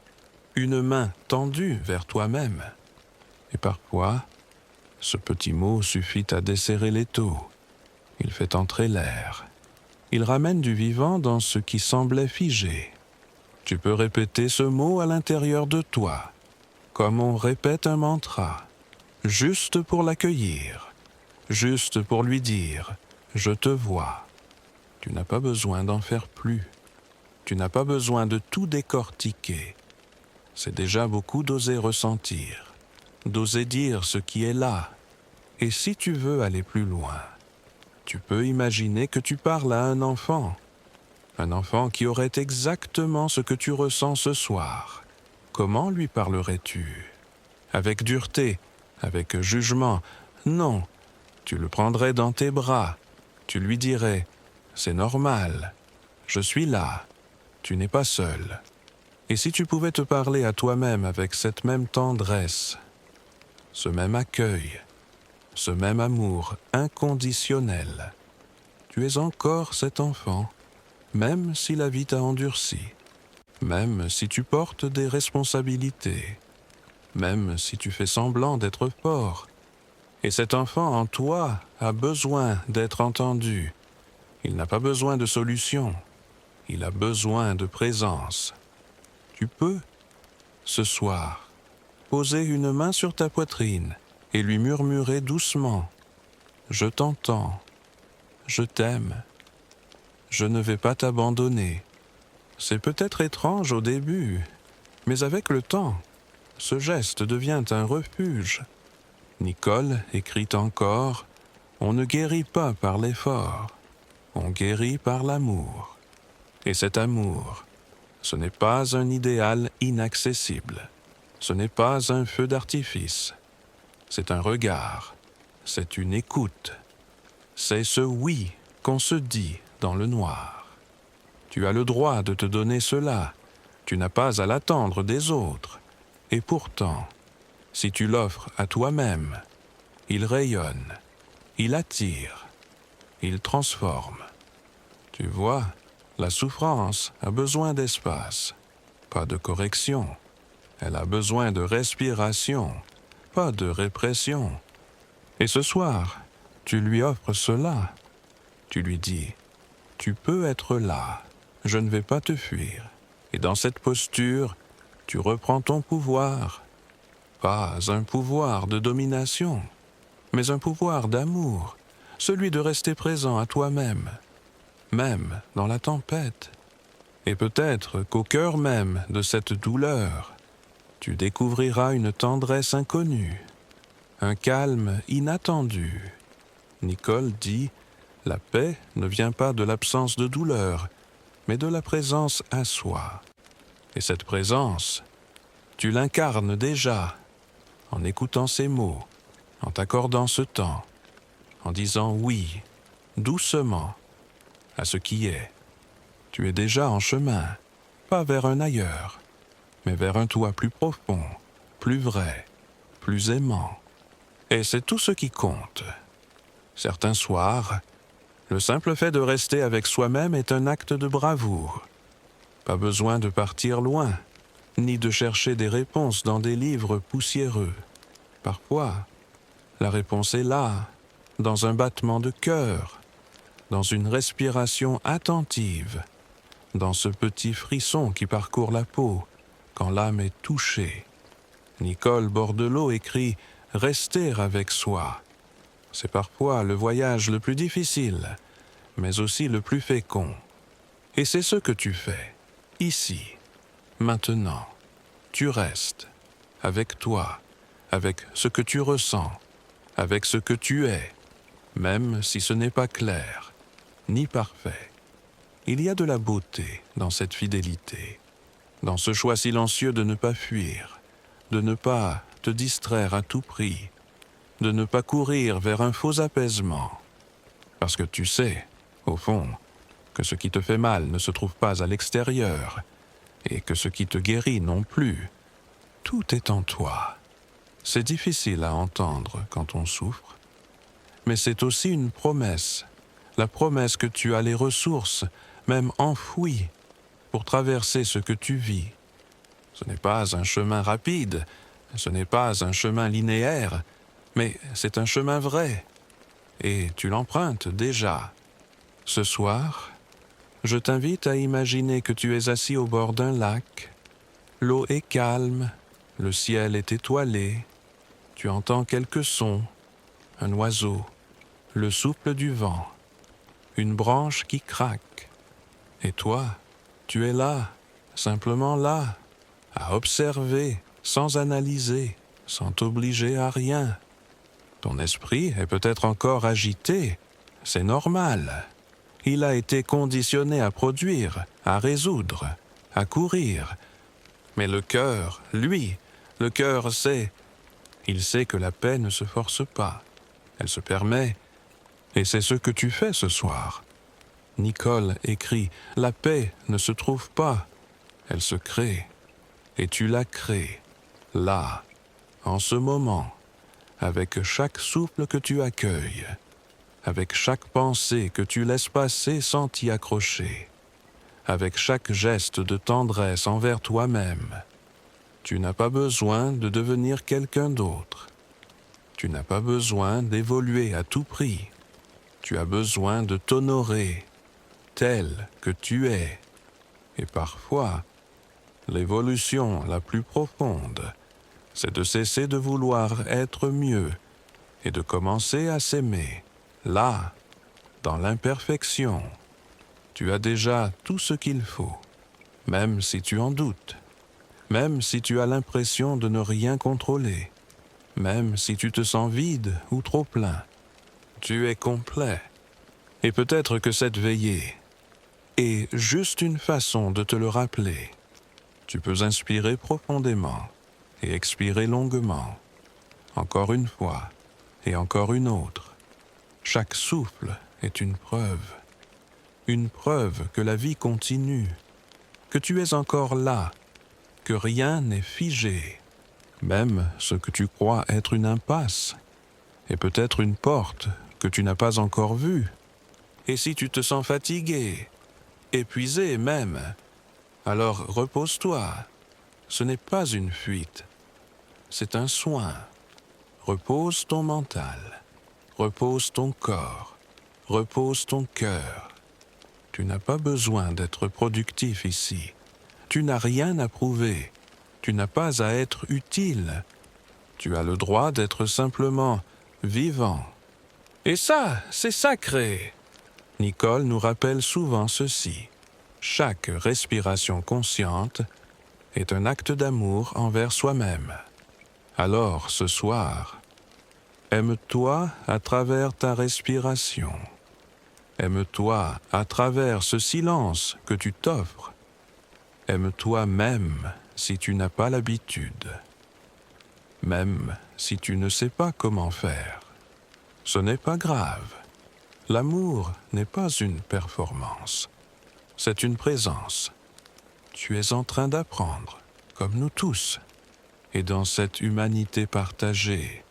une main tendue vers toi-même. Et parfois, ce petit mot suffit à desserrer l'étau. Il fait entrer l'air. Il ramène du vivant dans ce qui semblait figé. Tu peux répéter ce mot à l'intérieur de toi, comme on répète un mantra, juste pour l'accueillir, juste pour lui dire « Je te vois ». Tu n'as pas besoin d'en faire plus. Tu n'as pas besoin de tout décortiquer. C'est déjà beaucoup d'oser ressentir, d'oser dire ce qui est là. Et si tu veux aller plus loin, tu peux imaginer que tu parles à un enfant qui aurait exactement ce que tu ressens ce soir. Comment lui parlerais-tu? Avec dureté, avec jugement? Non, tu le prendrais dans tes bras. Tu lui dirais « C'est normal, je suis là, tu n'es pas seul. » Et si tu pouvais te parler à toi-même avec cette même tendresse, ce même accueil, ce même amour inconditionnel, tu es encore cet enfant, même si la vie t'a endurci. même si tu portes des responsabilités, même si tu fais semblant d'être fort. Et cet enfant en toi a besoin d'être entendu. Il n'a pas besoin de solution, il a besoin de présence. Tu peux, ce soir, poser une main sur ta poitrine et lui murmurer doucement « Je t'entends, je t'aime, je ne vais pas t'abandonner ». C'est peut-être étrange au début, mais avec le temps, ce geste devient un refuge. Nicole écrit encore « On ne guérit pas par l'effort, on guérit par l'amour ». Et cet amour, ce n'est pas un idéal inaccessible, ce n'est pas un feu d'artifice, c'est un regard, c'est une écoute, c'est ce oui qu'on se dit dans le noir. Tu as le droit de te donner cela, tu n'as pas à l'attendre des autres, et pourtant, si tu l'offres à toi-même, il rayonne, il attire, il transforme. Tu vois, la souffrance a besoin d'espace, pas de correction. Elle a besoin de respiration, pas de répression. Et ce soir, tu lui offres cela. Tu lui dis, tu peux être là, je ne vais pas te fuir. Et dans cette posture, tu reprends ton pouvoir. Pas un pouvoir de domination, mais un pouvoir d'amour, celui de rester présent à toi-même, même dans la tempête. Et peut-être qu'au cœur même de cette douleur, tu découvriras une tendresse inconnue, un calme inattendu. Nicole dit, la paix ne vient pas de l'absence de douleur, mais de la présence à soi. Et cette présence, tu l'incarnes déjà en écoutant ces mots, en t'accordant ce temps, en disant oui, doucement, à ce qui est. Tu es déjà en chemin, pas vers un ailleurs, mais vers un toi plus profond, plus vrai, plus aimant. Et c'est tout ce qui compte. Certains soirs, le simple fait de rester avec soi-même est un acte de bravoure. Pas besoin de partir loin, ni de chercher des réponses dans des livres poussiéreux. Parfois, la réponse est là, dans un battement de cœur, dans une respiration attentive, dans ce petit frisson qui parcourt la peau quand l'âme est touchée. Nicole Bordelot écrit « Rester avec soi ». C'est parfois le voyage le plus difficile, mais aussi le plus fécond. Et c'est ce que tu fais, ici, maintenant. Tu restes, avec toi, avec ce que tu ressens, avec ce que tu es, même si ce n'est pas clair, ni parfait. Il y a de la beauté dans cette fidélité, dans ce choix silencieux de ne pas fuir, de ne pas te distraire à tout prix, de ne pas courir vers un faux apaisement. Parce que tu sais, au fond, que ce qui te fait mal ne se trouve pas à l'extérieur, et que ce qui te guérit non plus. Tout est en toi. C'est difficile à entendre quand on souffre, mais c'est aussi une promesse, la promesse que tu as les ressources, même enfouies, pour traverser ce que tu vis. Ce n'est pas un chemin rapide, ce n'est pas un chemin linéaire, mais c'est un chemin vrai, et tu l'empruntes déjà. Ce soir, je t'invite à imaginer que tu es assis au bord d'un lac. L'eau est calme, le ciel est étoilé, tu entends quelques sons, un oiseau, le souffle du vent, une branche qui craque. Et toi, tu es là, simplement là, à observer, sans analyser, sans t'obliger à rien. Ton esprit est peut-être encore agité, c'est normal. Il a été conditionné à produire, à résoudre, à courir. Mais le cœur, lui, le cœur sait. Il sait que la paix ne se force pas, elle se permet. Et c'est ce que tu fais ce soir. Nicole écrit « La paix ne se trouve pas, elle se crée. » Et tu la crées, là, en ce moment, avec chaque souffle que tu accueilles, avec chaque pensée que tu laisses passer sans t'y accrocher, avec chaque geste de tendresse envers toi-même. Tu n'as pas besoin de devenir quelqu'un d'autre. Tu n'as pas besoin d'évoluer à tout prix. Tu as besoin de t'honorer tel que tu es. Et parfois, l'évolution la plus profonde, c'est de cesser de vouloir être mieux et de commencer à s'aimer. Là, dans l'imperfection, tu as déjà tout ce qu'il faut, même si tu en doutes, même si tu as l'impression de ne rien contrôler, même si tu te sens vide ou trop plein. Tu es complet. Et peut-être que cette veillée est juste une façon de te le rappeler. Tu peux inspirer profondément et expirer longuement, encore une fois et encore une autre. Chaque souffle est une preuve que la vie continue, que tu es encore là, que rien n'est figé. Même ce que tu crois être une impasse est peut-être une porte que tu n'as pas encore vue. Et si tu te sens fatigué, épuisé même, alors repose-toi. Ce n'est pas une fuite, c'est un soin. Repose ton mental, repose ton corps, repose ton cœur. Tu n'as pas besoin d'être productif ici. Tu n'as rien à prouver. Tu n'as pas à être utile. Tu as le droit d'être simplement vivant. Et ça, c'est sacré. Nicole nous rappelle souvent ceci. Chaque respiration consciente est un acte d'amour envers soi-même. Alors, ce soir, aime-toi à travers ta respiration. Aime-toi à travers ce silence que tu t'offres. Aime-toi même si tu n'as pas l'habitude. Même si tu ne sais pas comment faire. Ce n'est pas grave. L'amour n'est pas une performance. C'est une présence. Tu es en train d'apprendre, comme nous tous. Et dans cette humanité partagée,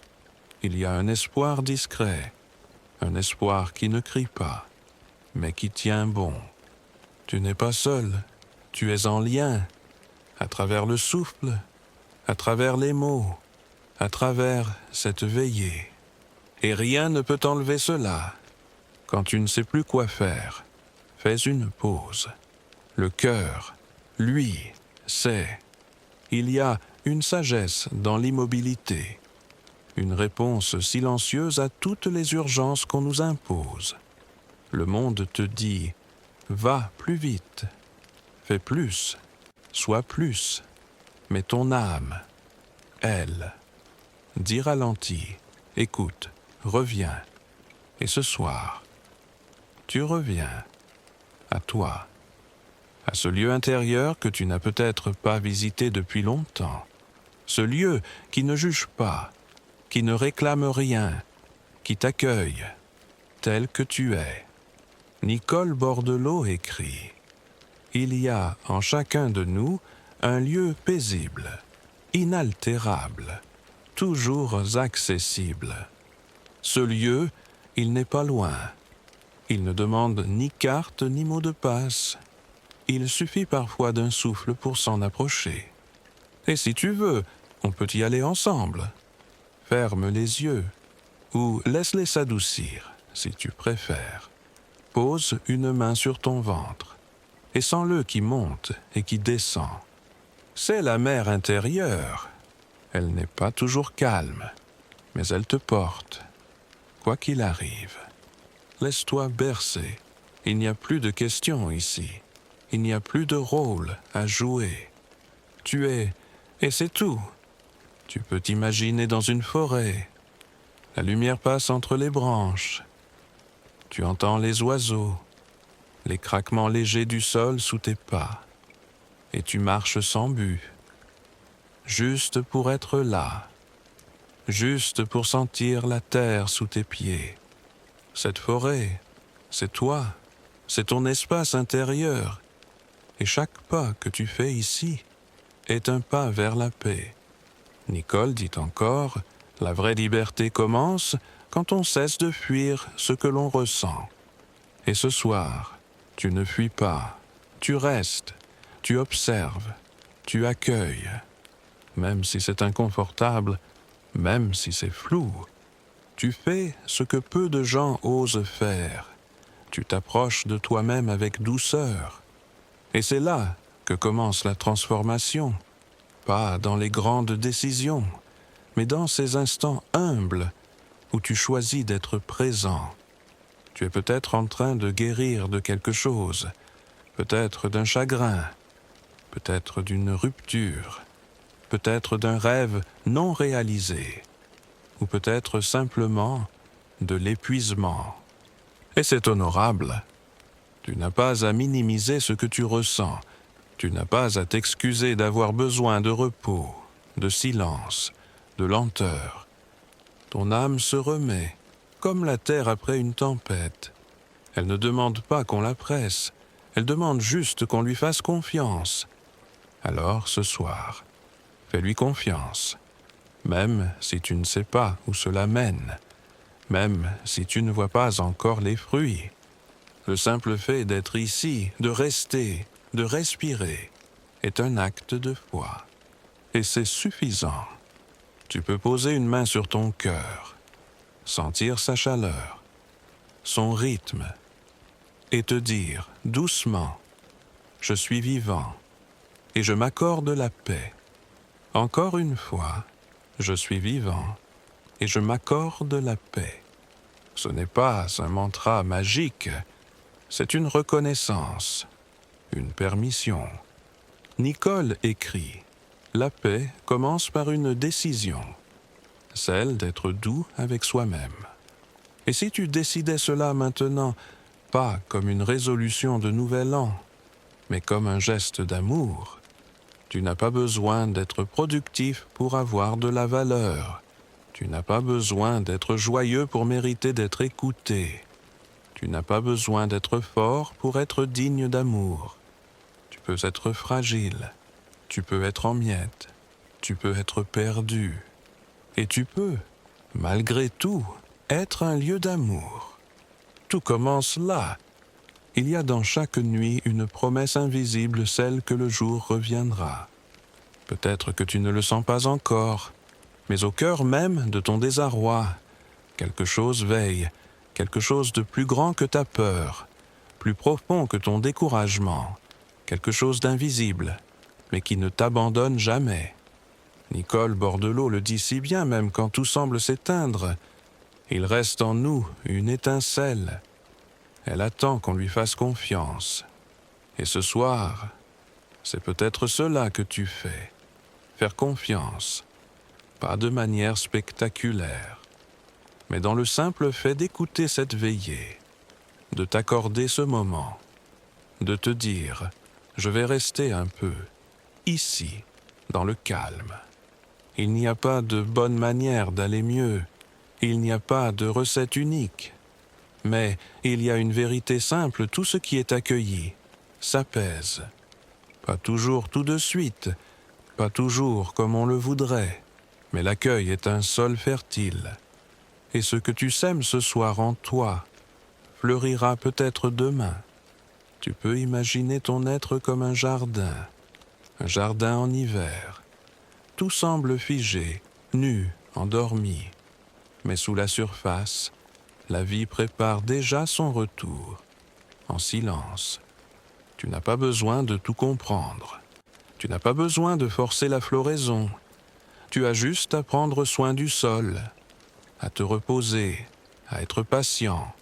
il y a un espoir discret, un espoir qui ne crie pas, mais qui tient bon. Tu n'es pas seul, tu es en lien, à travers le souffle, à travers les mots, à travers cette veillée. Et rien ne peut enlever cela. Quand tu ne sais plus quoi faire, fais une pause. Le cœur, lui, sait. Il y a une sagesse dans l'immobilité, une réponse silencieuse à toutes les urgences qu'on nous impose. Le monde te dit « Va plus vite, fais plus, sois plus », mais ton âme, elle, dit ralenti, écoute, reviens. Et ce soir, tu reviens à toi, à ce lieu intérieur que tu n'as peut-être pas visité depuis longtemps, ce lieu qui ne juge pas, qui ne réclame rien, qui t'accueille tel que tu es. Nicole Bordelot écrit « Il y a en chacun de nous un lieu paisible, inaltérable, toujours accessible. Ce lieu, il n'est pas loin. Il ne demande ni carte ni mot de passe. Il suffit parfois d'un souffle pour s'en approcher. Et si tu veux, on peut y aller ensemble. Ferme les yeux ou laisse-les s'adoucir, si tu préfères. Pose une main sur ton ventre et sens-le qui monte et qui descend. C'est la mer intérieure. Elle n'est pas toujours calme, mais elle te porte, quoi qu'il arrive. Laisse-toi bercer. Il n'y a plus de questions ici. Il n'y a plus de rôle à jouer. Tu es, et c'est tout. Tu peux t'imaginer dans une forêt. La lumière passe entre les branches. Tu entends les oiseaux, les craquements légers du sol sous tes pas. Et tu marches sans but, juste pour être là, juste pour sentir la terre sous tes pieds. Cette forêt, c'est toi, c'est ton espace intérieur. Et chaque pas que tu fais ici est un pas vers la paix. Nicole dit encore, la vraie liberté commence quand on cesse de fuir ce que l'on ressent. Et ce soir, tu ne fuis pas, Tu restes, tu observes, tu accueilles. Même si c'est inconfortable, même si c'est flou, tu fais ce que peu de gens osent faire. Tu t'approches de toi-même avec douceur. Et c'est là que commence la transformation. Pas dans les grandes décisions, mais dans ces instants humbles où tu choisis d'être présent. Tu es peut-être en train de guérir de quelque chose, peut-être d'un chagrin, peut-être d'une rupture, peut-être d'un rêve non réalisé, ou peut-être simplement de l'épuisement. Et c'est honorable. Tu n'as pas à minimiser ce que tu ressens. Tu n'as pas à t'excuser d'avoir besoin de repos, de silence, de lenteur. Ton âme se remet, comme la terre après une tempête. Elle ne demande pas qu'on la presse, elle demande juste qu'on lui fasse confiance. Alors, ce soir, fais-lui confiance, même si tu ne sais pas où cela mène, même si tu ne vois pas encore les fruits. Le simple fait d'être ici, de rester, de respirer, est un acte de foi. Et c'est suffisant. Tu peux poser une main sur ton cœur, sentir sa chaleur, son rythme, et te dire doucement, je suis vivant, et je m'accorde la paix. Encore une fois, je suis vivant, et je m'accorde la paix. Ce n'est pas un mantra magique, c'est une reconnaissance, une permission. Nicole écrit « La paix commence par une décision, celle d'être doux avec soi-même. Et si tu décidais cela maintenant, pas comme une résolution de nouvel an, mais comme un geste d'amour, tu n'as pas besoin d'être productif pour avoir de la valeur. Tu n'as pas besoin d'être joyeux pour mériter d'être écouté. Tu n'as pas besoin d'être fort pour être digne d'amour. Tu peux être fragile, tu peux être en miettes, tu peux être perdu. Et tu peux, malgré tout, être un lieu d'amour. Tout commence là. Il y a dans chaque nuit une promesse invisible, celle que le jour reviendra. Peut-être que tu ne le sens pas encore, mais au cœur même de ton désarroi, quelque chose veille, quelque chose de plus grand que ta peur, plus profond que ton découragement, quelque chose d'invisible, mais qui ne t'abandonne jamais. Nicole Bordelot le dit si bien, même quand tout semble s'éteindre. Il reste en nous une étincelle. Elle attend qu'on lui fasse confiance. Et ce soir, c'est peut-être cela que tu fais. Faire confiance, pas de manière spectaculaire, mais dans le simple fait d'écouter cette veillée, de t'accorder ce moment, de te dire « je vais rester un peu, ici, dans le calme ». Il n'y a pas de bonne manière d'aller mieux, il n'y a pas de recette unique, mais il y a une vérité simple, tout ce qui est accueilli s'apaise. Pas toujours tout de suite, pas toujours comme on le voudrait, mais l'accueil est un sol fertile. Et ce que tu sèmes ce soir en toi fleurira peut-être demain. Tu peux imaginer ton être comme un jardin en hiver. Tout semble figé, nu, endormi. Mais sous la surface, la vie prépare déjà son retour, en silence. Tu n'as pas besoin de tout comprendre. Tu n'as pas besoin de forcer la floraison. Tu as juste à prendre soin du sol, à te reposer, à être patient.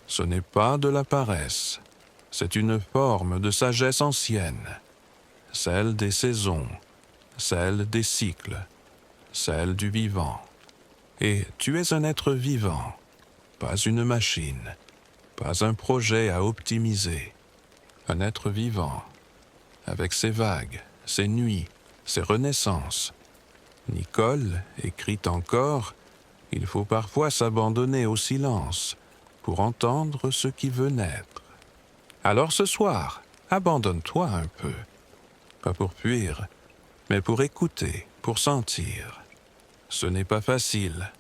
Ce n'est pas de la paresse, c'est une forme de sagesse ancienne, celle des saisons, celle des cycles, celle du vivant. Et tu es un être vivant, pas une machine, pas un projet à optimiser. Un être vivant, avec ses vagues, ses nuits, ses renaissances. Nicole écrit encore « Il faut parfois s'abandonner au silence pour entendre ce qui veut naître. » Alors ce soir, abandonne-toi un peu. Pas pour fuir, mais pour écouter, pour sentir. Ce n'est pas facile,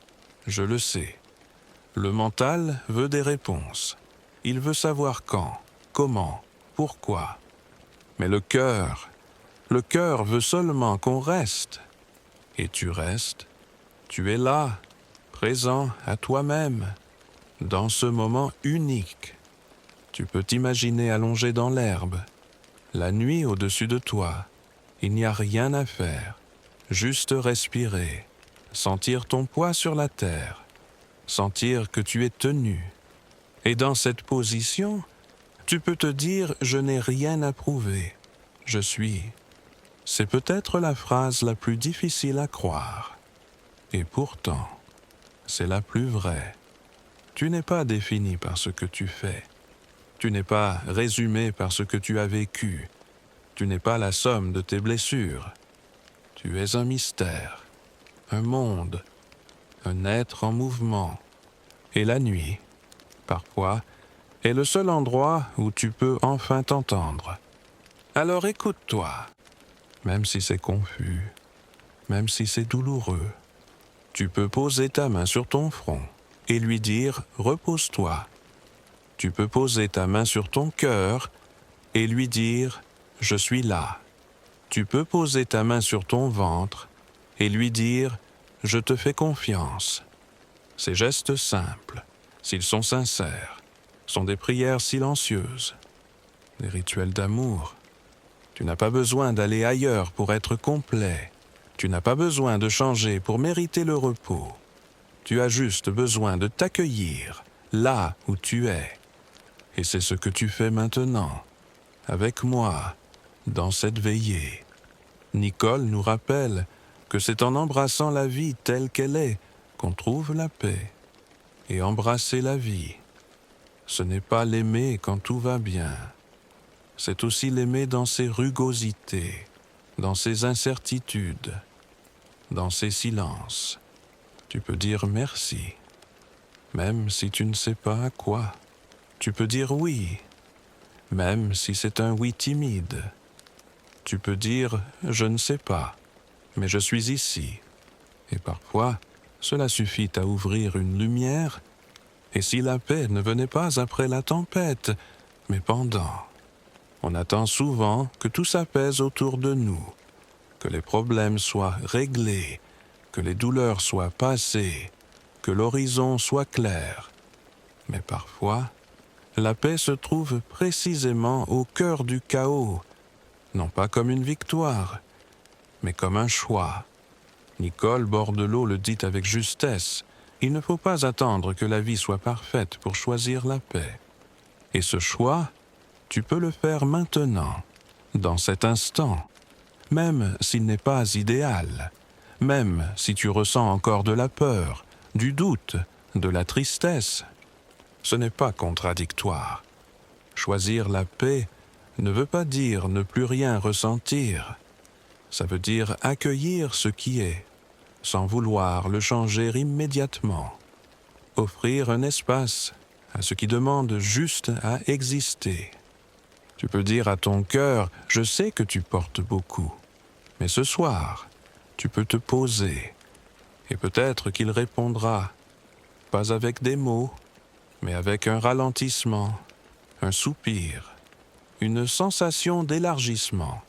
je le sais. Le mental veut des réponses. Il veut savoir quand, comment, pourquoi. Mais le cœur veut seulement qu'on reste. Et tu restes, tu es là, présent à toi-même, dans ce moment unique. Tu peux t'imaginer allongé dans l'herbe, la nuit au-dessus de toi. Il n'y a rien à faire, juste respirer, sentir ton poids sur la terre, sentir que tu es tenu. Et dans cette position, tu peux te dire « je n'ai rien à prouver, je suis ». C'est peut-être la phrase la plus difficile à croire. Et pourtant, c'est la plus vraie. Tu n'es pas défini par ce que tu fais. Tu n'es pas résumé par ce que tu as vécu. Tu n'es pas la somme de tes blessures. Tu es un mystère, un monde, un être en mouvement. Et la nuit, parfois, est le seul endroit où tu peux enfin t'entendre. Alors écoute-toi, même si c'est confus, même si c'est douloureux. Tu peux poser ta main sur ton front et lui dire « repose-toi ». Tu peux poser ta main sur ton cœur et lui dire « je suis là ». Tu peux poser ta main sur ton ventre et lui dire « je te fais confiance ». Ces gestes simples, s'ils sont sincères, sont des prières silencieuses, des rituels d'amour. Tu n'as pas besoin d'aller ailleurs pour être complet. Tu n'as pas besoin de changer pour mériter le repos. Tu as juste besoin de t'accueillir là où tu es. Et c'est ce que tu fais maintenant, avec moi, dans cette veillée. Nicole nous rappelle que c'est en embrassant la vie telle qu'elle est qu'on trouve la paix. Et embrasser la vie, ce n'est pas l'aimer quand tout va bien. C'est aussi l'aimer dans ses rugosités, dans ses incertitudes, dans ses silences. Tu peux dire merci, même si tu ne sais pas à quoi. Tu peux dire oui, même si c'est un oui timide. Tu peux dire je ne sais pas, mais je suis ici. Et parfois, cela suffit à ouvrir une lumière. Et si la paix ne venait pas après la tempête, mais pendant, on attend souvent que tout s'apaise autour de nous, que les problèmes soient réglés, que les douleurs soient passées, que l'horizon soit clair. Mais parfois, la paix se trouve précisément au cœur du chaos, non pas comme une victoire, mais comme un choix. Nicole Bordelot le dit avec justesse, il ne faut pas attendre que la vie soit parfaite pour choisir la paix. Et ce choix, tu peux le faire maintenant, dans cet instant, même s'il n'est pas idéal, même si tu ressens encore de la peur, du doute, de la tristesse. Ce n'est pas contradictoire. Choisir la paix ne veut pas dire ne plus rien ressentir. Ça veut dire accueillir ce qui est, sans vouloir le changer immédiatement. Offrir un espace à ce qui demande juste à exister. Tu peux dire à ton cœur, je sais que tu portes beaucoup, mais ce soir, tu peux te poser, et peut-être qu'il répondra, pas avec des mots, mais avec un ralentissement, un soupir, une sensation d'élargissement.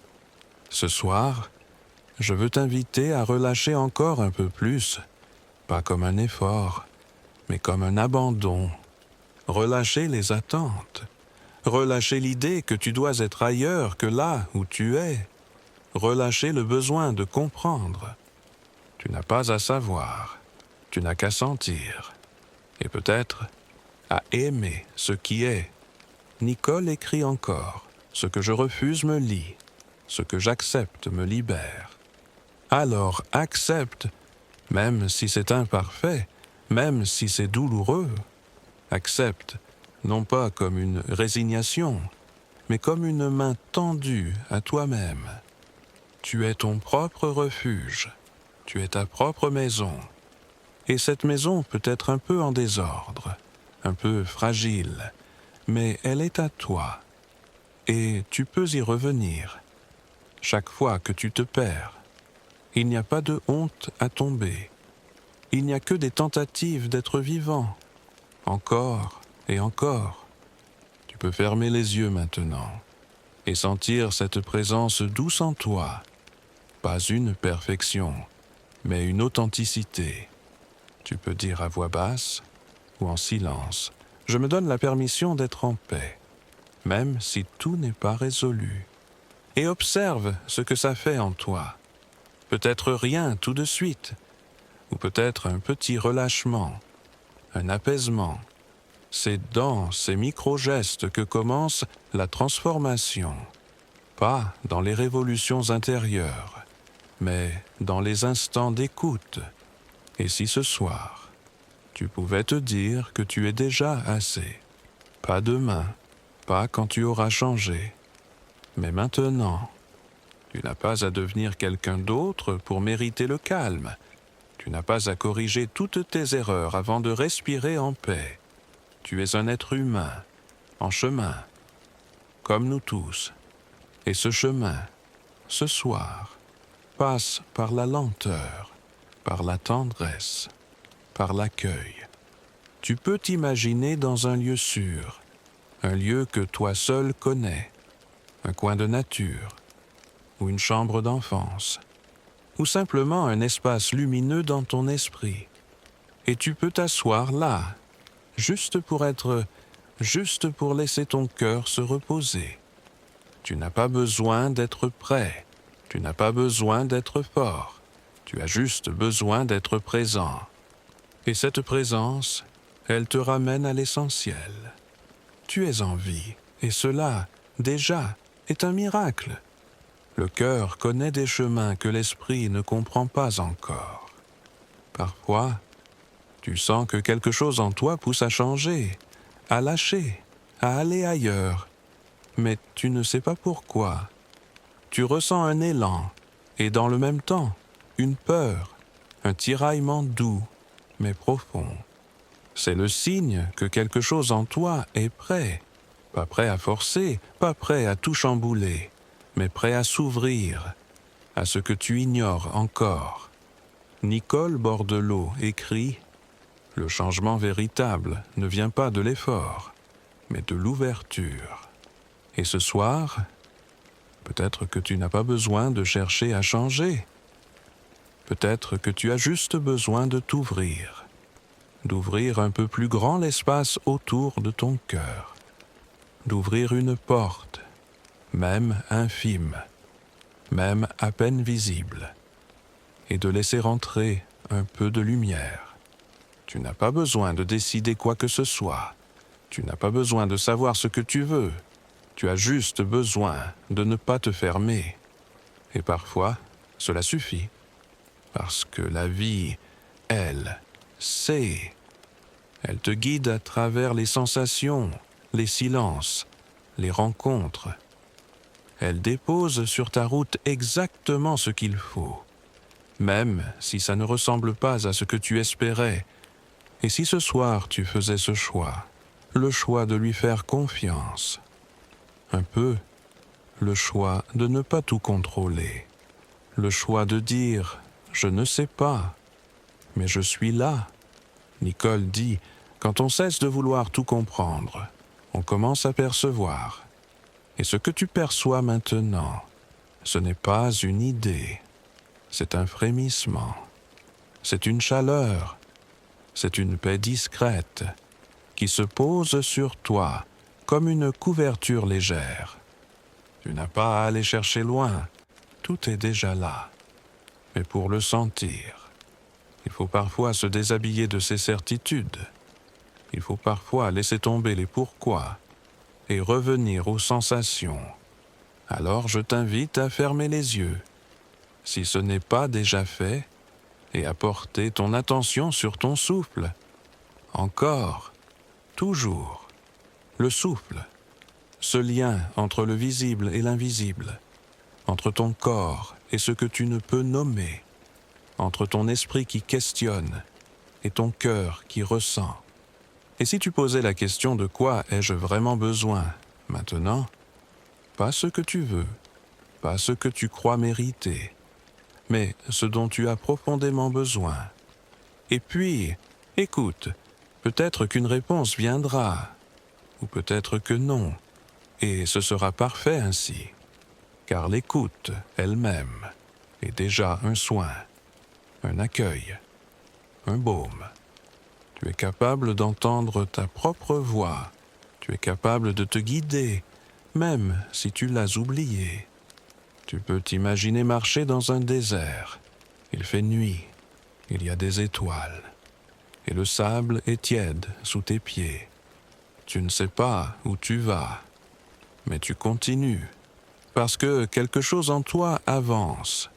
Ce soir, je veux t'inviter à relâcher encore un peu plus, pas comme un effort, mais comme un abandon. Relâcher les attentes, relâcher l'idée que tu dois être ailleurs que là où tu es, relâcher le besoin de comprendre. Tu n'as pas à savoir, tu n'as qu'à sentir, et peut-être à aimer ce qui est. Nicole écrit encore, ce que je refuse me lie, ce que j'accepte me libère. Alors accepte, même si c'est imparfait, même si c'est douloureux. Accepte, non pas comme une résignation, mais comme une main tendue à toi-même. Tu es ton propre refuge, tu es ta propre maison. Et cette maison peut être un peu en désordre, un peu fragile, mais elle est à toi. Et tu peux y revenir. Chaque fois que tu te perds, il n'y a pas de honte à tomber. Il n'y a que des tentatives d'être vivant. Encore et encore. Tu peux fermer les yeux maintenant et sentir cette présence douce en toi. Pas une perfection, mais une authenticité. Tu peux dire à voix basse ou en silence, je me donne la permission d'être en paix, même si tout n'est pas résolu. Et observe ce que ça fait en toi. Peut-être rien tout de suite, ou peut-être un petit relâchement, un apaisement. C'est dans ces micro-gestes que commence la transformation, pas dans les révolutions intérieures, mais dans les instants d'écoute. Et si ce soir, tu pouvais te dire que tu es déjà assez, pas demain, pas quand tu auras changé, mais maintenant. Tu n'as pas à devenir quelqu'un d'autre pour mériter le calme. Tu n'as pas à corriger toutes tes erreurs avant de respirer en paix. Tu es un être humain, en chemin, comme nous tous. Et ce chemin, ce soir, passe par la lenteur, par la tendresse, par l'accueil. Tu peux t'imaginer dans un lieu sûr, un lieu que toi seul connais, un coin de nature, ou une chambre d'enfance, ou simplement un espace lumineux dans ton esprit. Et tu peux t'asseoir là, juste pour laisser ton cœur se reposer. Tu n'as pas besoin d'être prêt, tu n'as pas besoin d'être fort, tu as juste besoin d'être présent. Et cette présence, elle te ramène à l'essentiel. Tu es en vie, et cela, déjà, est un miracle. Le cœur connaît des chemins que l'esprit ne comprend pas encore. Parfois, tu sens que quelque chose en toi pousse à changer, à lâcher, à aller ailleurs, mais tu ne sais pas pourquoi. Tu ressens un élan, et dans le même temps, une peur, un tiraillement doux, mais profond. C'est le signe que quelque chose en toi est prêt, pas prêt à forcer, pas prêt à tout chambouler, mais prêt à s'ouvrir à ce que tu ignores encore. Nicole Bordelot écrit « Le changement véritable ne vient pas de l'effort, mais de l'ouverture. » Et ce soir, peut-être que tu n'as pas besoin de chercher à changer. Peut-être que tu as juste besoin de t'ouvrir, d'ouvrir un peu plus grand l'espace autour de ton cœur, d'ouvrir une porte, même infime, même à peine visible, et de laisser entrer un peu de lumière. Tu n'as pas besoin de décider quoi que ce soit. Tu n'as pas besoin de savoir ce que tu veux. Tu as juste besoin de ne pas te fermer. Et parfois, cela suffit. Parce que la vie, elle, sait. Elle te guide à travers les sensations, les silences, les rencontres. Elle dépose sur ta route exactement ce qu'il faut, même si ça ne ressemble pas à ce que tu espérais. Et si ce soir tu faisais ce choix, le choix de lui faire confiance, un peu, le choix de ne pas tout contrôler, le choix de dire « je ne sais pas, mais je suis là ». Nicole dit « quand on cesse de vouloir tout comprendre, on commence à percevoir. Et ce que tu perçois maintenant, ce n'est pas une idée, c'est un frémissement, c'est une chaleur, c'est une paix discrète qui se pose sur toi comme une couverture légère. Tu n'as pas à aller chercher loin, tout est déjà là. Mais pour le sentir, il faut parfois se déshabiller de ses certitudes. Il faut parfois laisser tomber les pourquoi et revenir aux sensations. Alors je t'invite à fermer les yeux, si ce n'est pas déjà fait, et à porter ton attention sur ton souffle. Encore, toujours, le souffle, ce lien entre le visible et l'invisible, entre ton corps et ce que tu ne peux nommer, entre ton esprit qui questionne et ton cœur qui ressent. Et si tu posais la question de quoi ai-je vraiment besoin maintenant, pas ce que tu veux, pas ce que tu crois mériter, mais ce dont tu as profondément besoin. Et puis, écoute, peut-être qu'une réponse viendra, ou peut-être que non. et ce sera parfait ainsi, car l'écoute elle-même est déjà un soin, un accueil, un baume. Tu es capable d'entendre ta propre voix, tu es capable de te guider, même si tu l'as oublié. Tu peux t'imaginer marcher dans un désert. Il fait nuit, il y a des étoiles, et le sable est tiède sous tes pieds. Tu ne sais pas où tu vas, mais tu continues, parce que quelque chose en toi avance,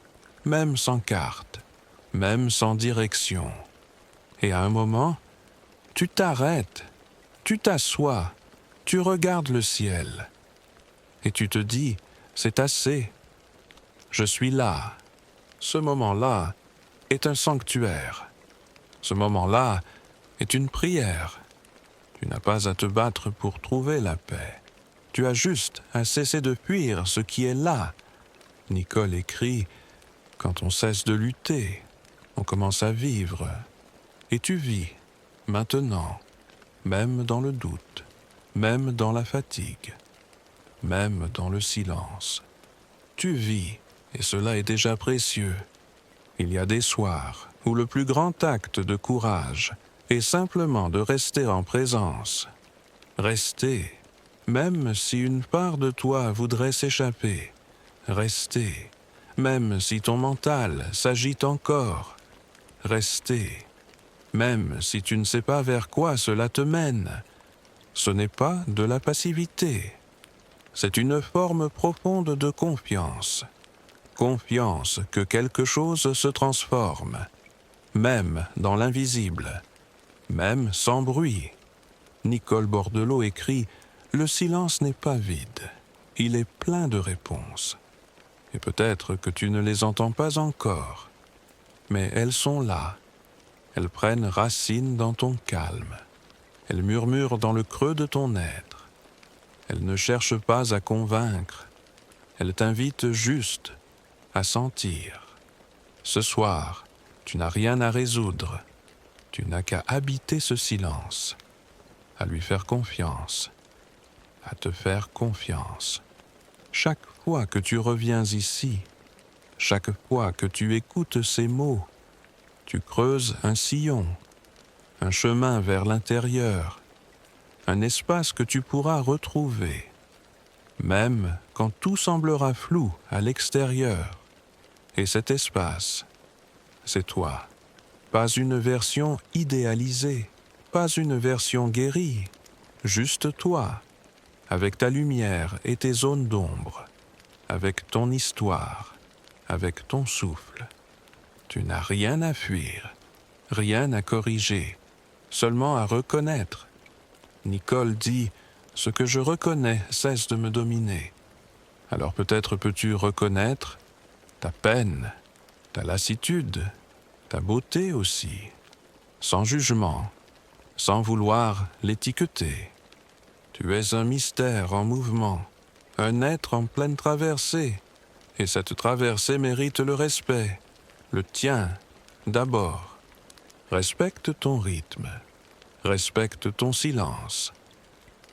même sans carte, même sans direction. Et à un moment, tu t'arrêtes, tu t'assois, tu regardes le ciel, et tu te dis, c'est assez, je suis là. Ce moment-là est un sanctuaire. Ce moment-là est une prière. Tu n'as pas à te battre pour trouver la paix. Tu as juste à cesser de fuir ce qui est là. Nicole écrit, quand on cesse de lutter, on commence à vivre. Et tu vis, maintenant, même dans le doute, même dans la fatigue, même dans le silence. Tu vis, et cela est déjà précieux. Il y a des soirs où le plus grand acte de courage est simplement de rester en présence. Rester, même si une part de toi voudrait s'échapper. Rester, même si ton mental s'agite encore. Rester, même si tu ne sais pas vers quoi cela te mène. Ce n'est pas de la passivité. C'est une forme profonde de confiance. Confiance que quelque chose se transforme, même dans l'invisible, même sans bruit. Nicole Bordelot écrit « Le silence n'est pas vide, il est plein de réponses. Et peut-être que tu ne les entends pas encore, mais elles sont là. Elles prennent racine dans ton calme. Elles murmurent dans le creux de ton être. Elles ne cherchent pas à convaincre. Elles t'invitent juste à sentir. Ce soir, tu n'as rien à résoudre. Tu n'as qu'à habiter ce silence, à lui faire confiance, à te faire confiance. Chaque fois que tu reviens ici, chaque fois que tu écoutes ces mots, tu creuses un sillon, un chemin vers l'intérieur, un espace que tu pourras retrouver, même quand tout semblera flou à l'extérieur. Et cet espace, c'est toi. Pas une version idéalisée, pas une version guérie, juste toi, avec ta lumière et tes zones d'ombre, avec ton histoire, avec ton souffle. Tu n'as rien à fuir, rien à corriger, seulement à reconnaître. Nicole dit « Ce que je reconnais cesse de me dominer ». Alors peut-être peux-tu reconnaître ta peine, ta lassitude, ta beauté aussi, sans jugement, sans vouloir l'étiqueter. Tu es un mystère en mouvement, un être en pleine traversée, et cette traversée mérite le respect, le tien d'abord. Respecte ton rythme, respecte ton silence,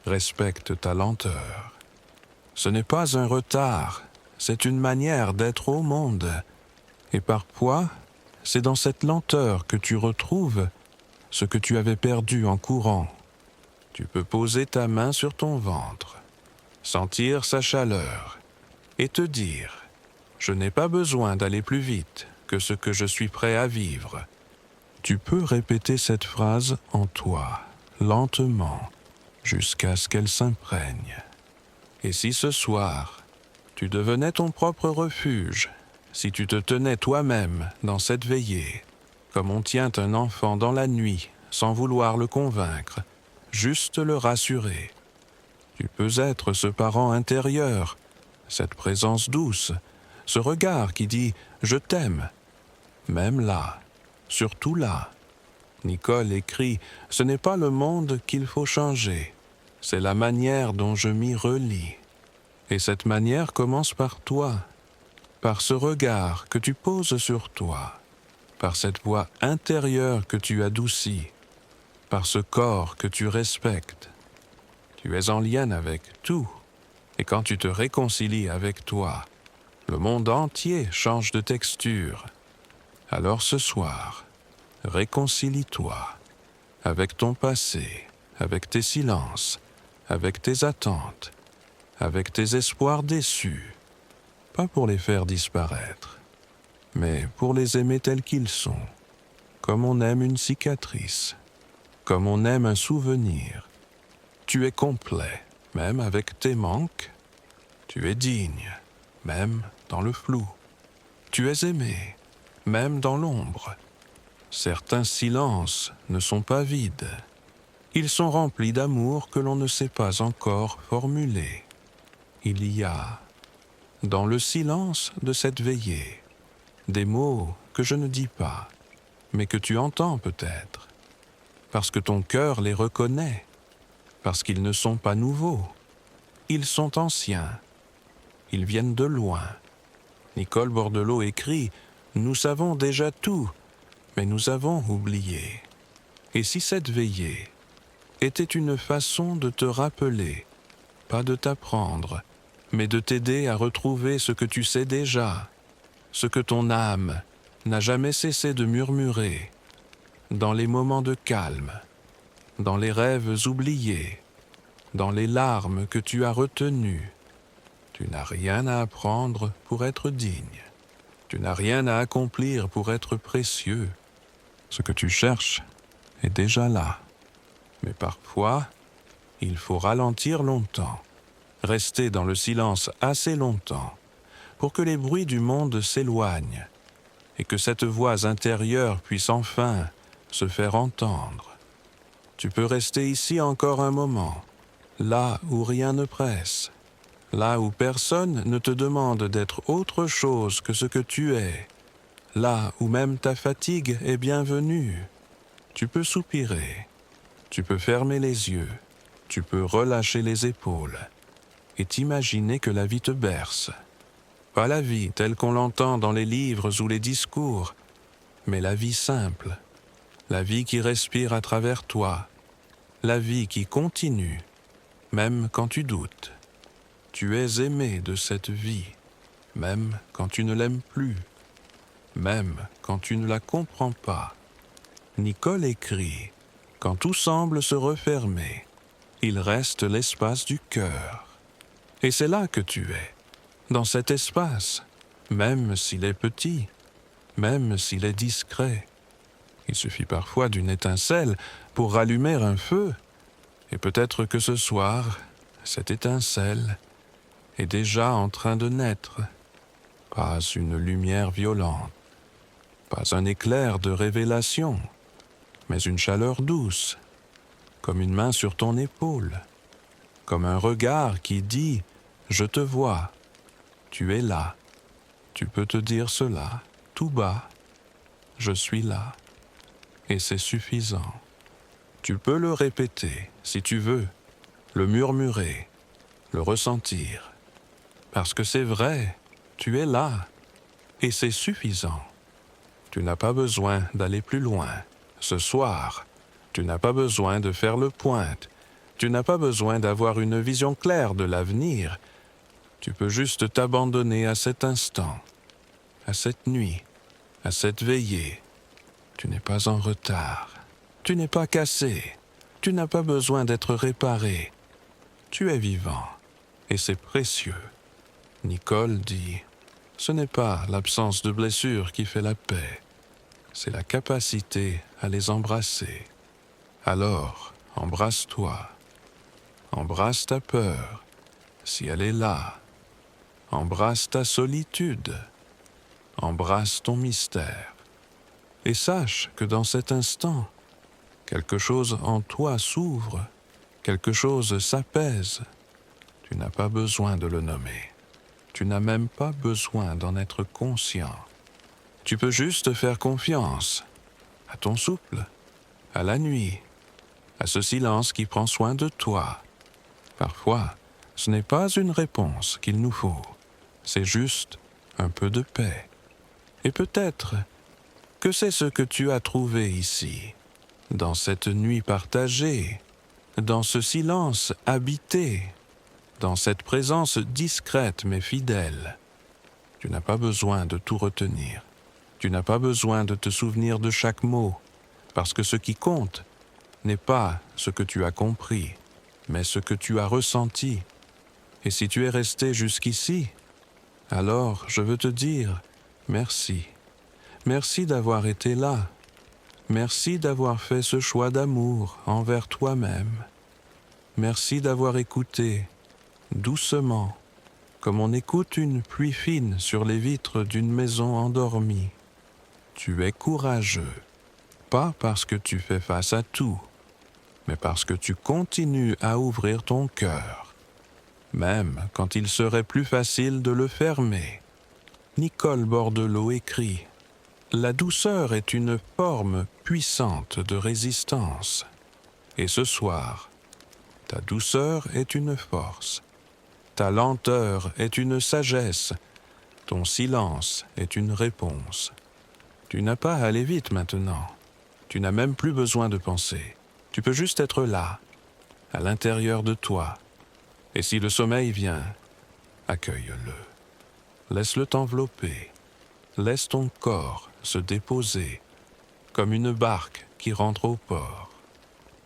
respecte ta lenteur. Ce n'est pas un retard, c'est une manière d'être au monde. Et parfois, c'est dans cette lenteur que tu retrouves ce que tu avais perdu en courant. Tu peux poser ta main sur ton ventre, sentir sa chaleur et te dire « Je n'ai pas besoin d'aller plus vite que ce que je suis prêt à vivre ». Tu peux répéter cette phrase en toi, lentement, jusqu'à ce qu'elle s'imprègne. Et si ce soir, tu devenais ton propre refuge, si tu te tenais toi-même dans cette veillée, comme on tient un enfant dans la nuit, sans vouloir le convaincre, juste le rassurer. Tu peux être ce parent intérieur, cette présence douce, ce regard qui dit « Je t'aime », même là, surtout là. Nicole écrit « Ce n'est pas le monde qu'il faut changer, c'est la manière dont je m'y relie. » Et cette manière commence par toi, par ce regard que tu poses sur toi, par cette voix intérieure que tu adoucis, par ce corps que tu respectes. Tu es en lien avec tout, Et quand tu te réconcilies avec toi, le monde entier change de texture. Alors ce soir, réconcilie-toi avec ton passé, avec tes silences, avec tes attentes, avec tes espoirs déçus, pas pour les faire disparaître, mais pour les aimer tels qu'ils sont, comme on aime une cicatrice, comme on aime un souvenir. Tu es complet, même avec tes manques. Tu es digne, même dans le flou. Tu es aimé, même dans l'ombre. Certains silences ne sont pas vides. Ils sont remplis d'amour que l'on ne sait pas encore formuler. Il y a, dans le silence de cette veillée, des mots que je ne dis pas, mais que tu entends peut-être, parce que ton cœur les reconnaît, parce qu'ils ne sont pas nouveaux. Ils sont anciens. Ils viennent de loin. Nicole Bordelot écrit « Nous savons déjà tout, mais nous avons oublié. » Et si cette veillée était une façon de te rappeler, pas de t'apprendre, mais de t'aider à retrouver ce que tu sais déjà, ce que ton âme n'a jamais cessé de murmurer, dans les moments de calme, dans les rêves oubliés, dans les larmes que tu as retenues. Tu n'as rien à apprendre pour être digne. Tu n'as rien à accomplir pour être précieux. Ce que tu cherches est déjà là. Mais parfois, il faut ralentir longtemps, rester dans le silence assez longtemps pour que les bruits du monde s'éloignent et que cette voix intérieure puisse enfin se faire entendre. Tu peux rester ici encore un moment, là où rien ne presse, là où personne ne te demande d'être autre chose que ce que tu es, là où même ta fatigue est bienvenue. Tu peux soupirer, tu peux fermer les yeux, tu peux relâcher les épaules et t'imaginer que la vie te berce. Pas la vie telle qu'on l'entend dans les livres ou les discours, mais la vie simple, la vie qui respire à travers toi, la vie qui continue, même quand tu doutes. Tu es aimé de cette vie, même quand tu ne l'aimes plus, même quand tu ne la comprends pas. Nicole écrit « Quand tout semble se refermer, il reste l'espace du cœur. » Et c'est là que tu es, dans cet espace, même s'il est petit, même s'il est discret. Il suffit parfois d'une étincelle pour rallumer un feu, et peut-être que ce soir, cette étincelle est déjà en train de naître. Pas une lumière violente, pas un éclair de révélation, mais une chaleur douce, comme une main sur ton épaule, comme un regard qui dit « Je te vois, tu es là ». Tu peux te dire cela tout bas, « Je suis là ». Et c'est suffisant. Tu peux le répéter si tu veux, le murmurer, le ressentir. Parce que c'est vrai, tu es là, et c'est suffisant. Tu n'as pas besoin d'aller plus loin. Ce soir, tu n'as pas besoin de faire le pointe. Tu n'as pas besoin d'avoir une vision claire de l'avenir. Tu peux juste t'abandonner à cet instant, à cette nuit, à cette veillée. Tu n'es pas en retard. Tu n'es pas cassé. Tu n'as pas besoin d'être réparé. Tu es vivant, et c'est précieux. Nicole dit « Ce n'est pas l'absence de blessures qui fait la paix, c'est la capacité à les embrasser. Alors, embrasse-toi. Embrasse ta peur, si elle est là. Embrasse ta solitude. Embrasse ton mystère. Et sache que dans cet instant, quelque chose en toi s'ouvre, quelque chose s'apaise. Tu n'as pas besoin de le nommer. Tu n'as même pas besoin d'en être conscient. Tu peux juste faire confiance à ton souffle, à la nuit, à ce silence qui prend soin de toi. Parfois, ce n'est pas une réponse qu'il nous faut, c'est juste un peu de paix. Et peut-être que c'est ce que tu as trouvé ici, dans cette nuit partagée, dans ce silence habité. dans cette présence discrète mais fidèle. Tu n'as pas besoin de tout retenir. Tu n'as pas besoin de te souvenir de chaque mot, parce que ce qui compte n'est pas ce que tu as compris, mais ce que tu as ressenti. Et si tu es resté jusqu'ici, alors je veux te dire merci. Merci d'avoir été là. Merci d'avoir fait ce choix d'amour envers toi-même. Merci d'avoir écouté, doucement, comme on écoute une pluie fine sur les vitres d'une maison endormie. Tu es courageux, pas parce que tu fais face à tout, mais parce que tu continues à ouvrir ton cœur, même quand il serait plus facile de le fermer. Nicole Bordelot écrit « La douceur est une forme puissante de résistance. Et ce soir, ta douceur est une force. Ta lenteur est une sagesse. Ton silence est une réponse. Tu n'as pas à aller vite maintenant. Tu n'as même plus besoin de penser. Tu peux juste être là, à l'intérieur de toi. Et si le sommeil vient, accueille-le. Laisse-le t'envelopper. Laisse ton corps se déposer, comme une barque qui rentre au port.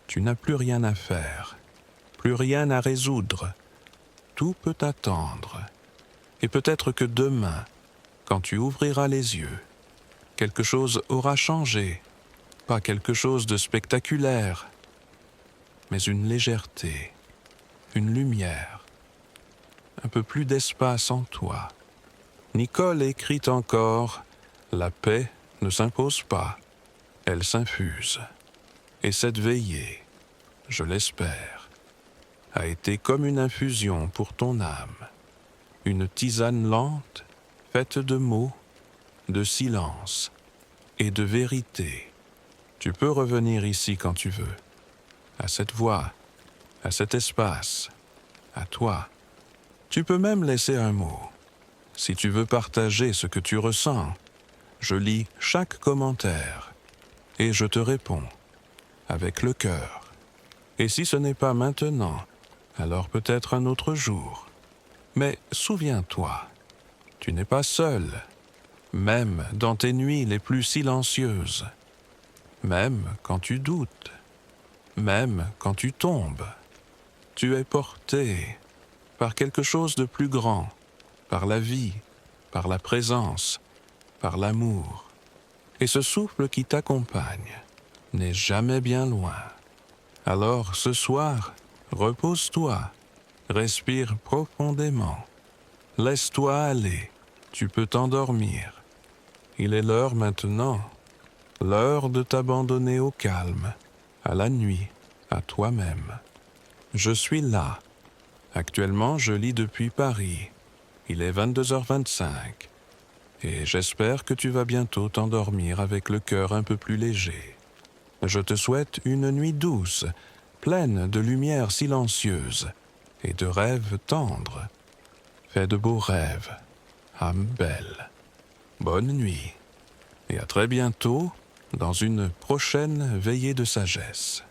Tu n'as plus rien à faire, plus rien à résoudre. Tout peut attendre. Et peut-être que demain, quand tu ouvriras les yeux, quelque chose aura changé. Pas quelque chose de spectaculaire, mais une légèreté, une lumière, un peu plus d'espace en toi. Nicole écrit encore « La paix ne s'impose pas, elle s'infuse. » Et cette veillée, je l'espère, a été comme une infusion pour ton âme, une tisane lente, faite de mots, de silence et de vérité. Tu peux revenir ici quand tu veux, à cette voix, à cet espace, à toi. Tu peux même laisser un mot. Si tu veux partager ce que tu ressens, je lis chaque commentaire et je te réponds avec le cœur. Et si ce n'est pas maintenant, alors peut-être un autre jour. Mais souviens-toi, tu n'es pas seul, même dans tes nuits les plus silencieuses. Même quand tu doutes, même quand tu tombes, tu es porté par quelque chose de plus grand, par la vie, par la présence, par l'amour. Et ce souffle qui t'accompagne n'est jamais bien loin. Alors ce soir, repose-toi, respire profondément, laisse-toi aller, tu peux t'endormir. Il est l'heure maintenant. L'heure de t'abandonner au calme, à la nuit, à toi-même. Je suis là. Actuellement, je lis depuis Paris. Il est 22h25. Et j'espère que tu vas bientôt t'endormir avec le cœur un peu plus léger. Je te souhaite une nuit douce, pleine de lumière silencieuse et de rêves tendres. Fais de beaux rêves, âme belle. Bonne nuit. Et à très bientôt dans une prochaine veillée de sagesse.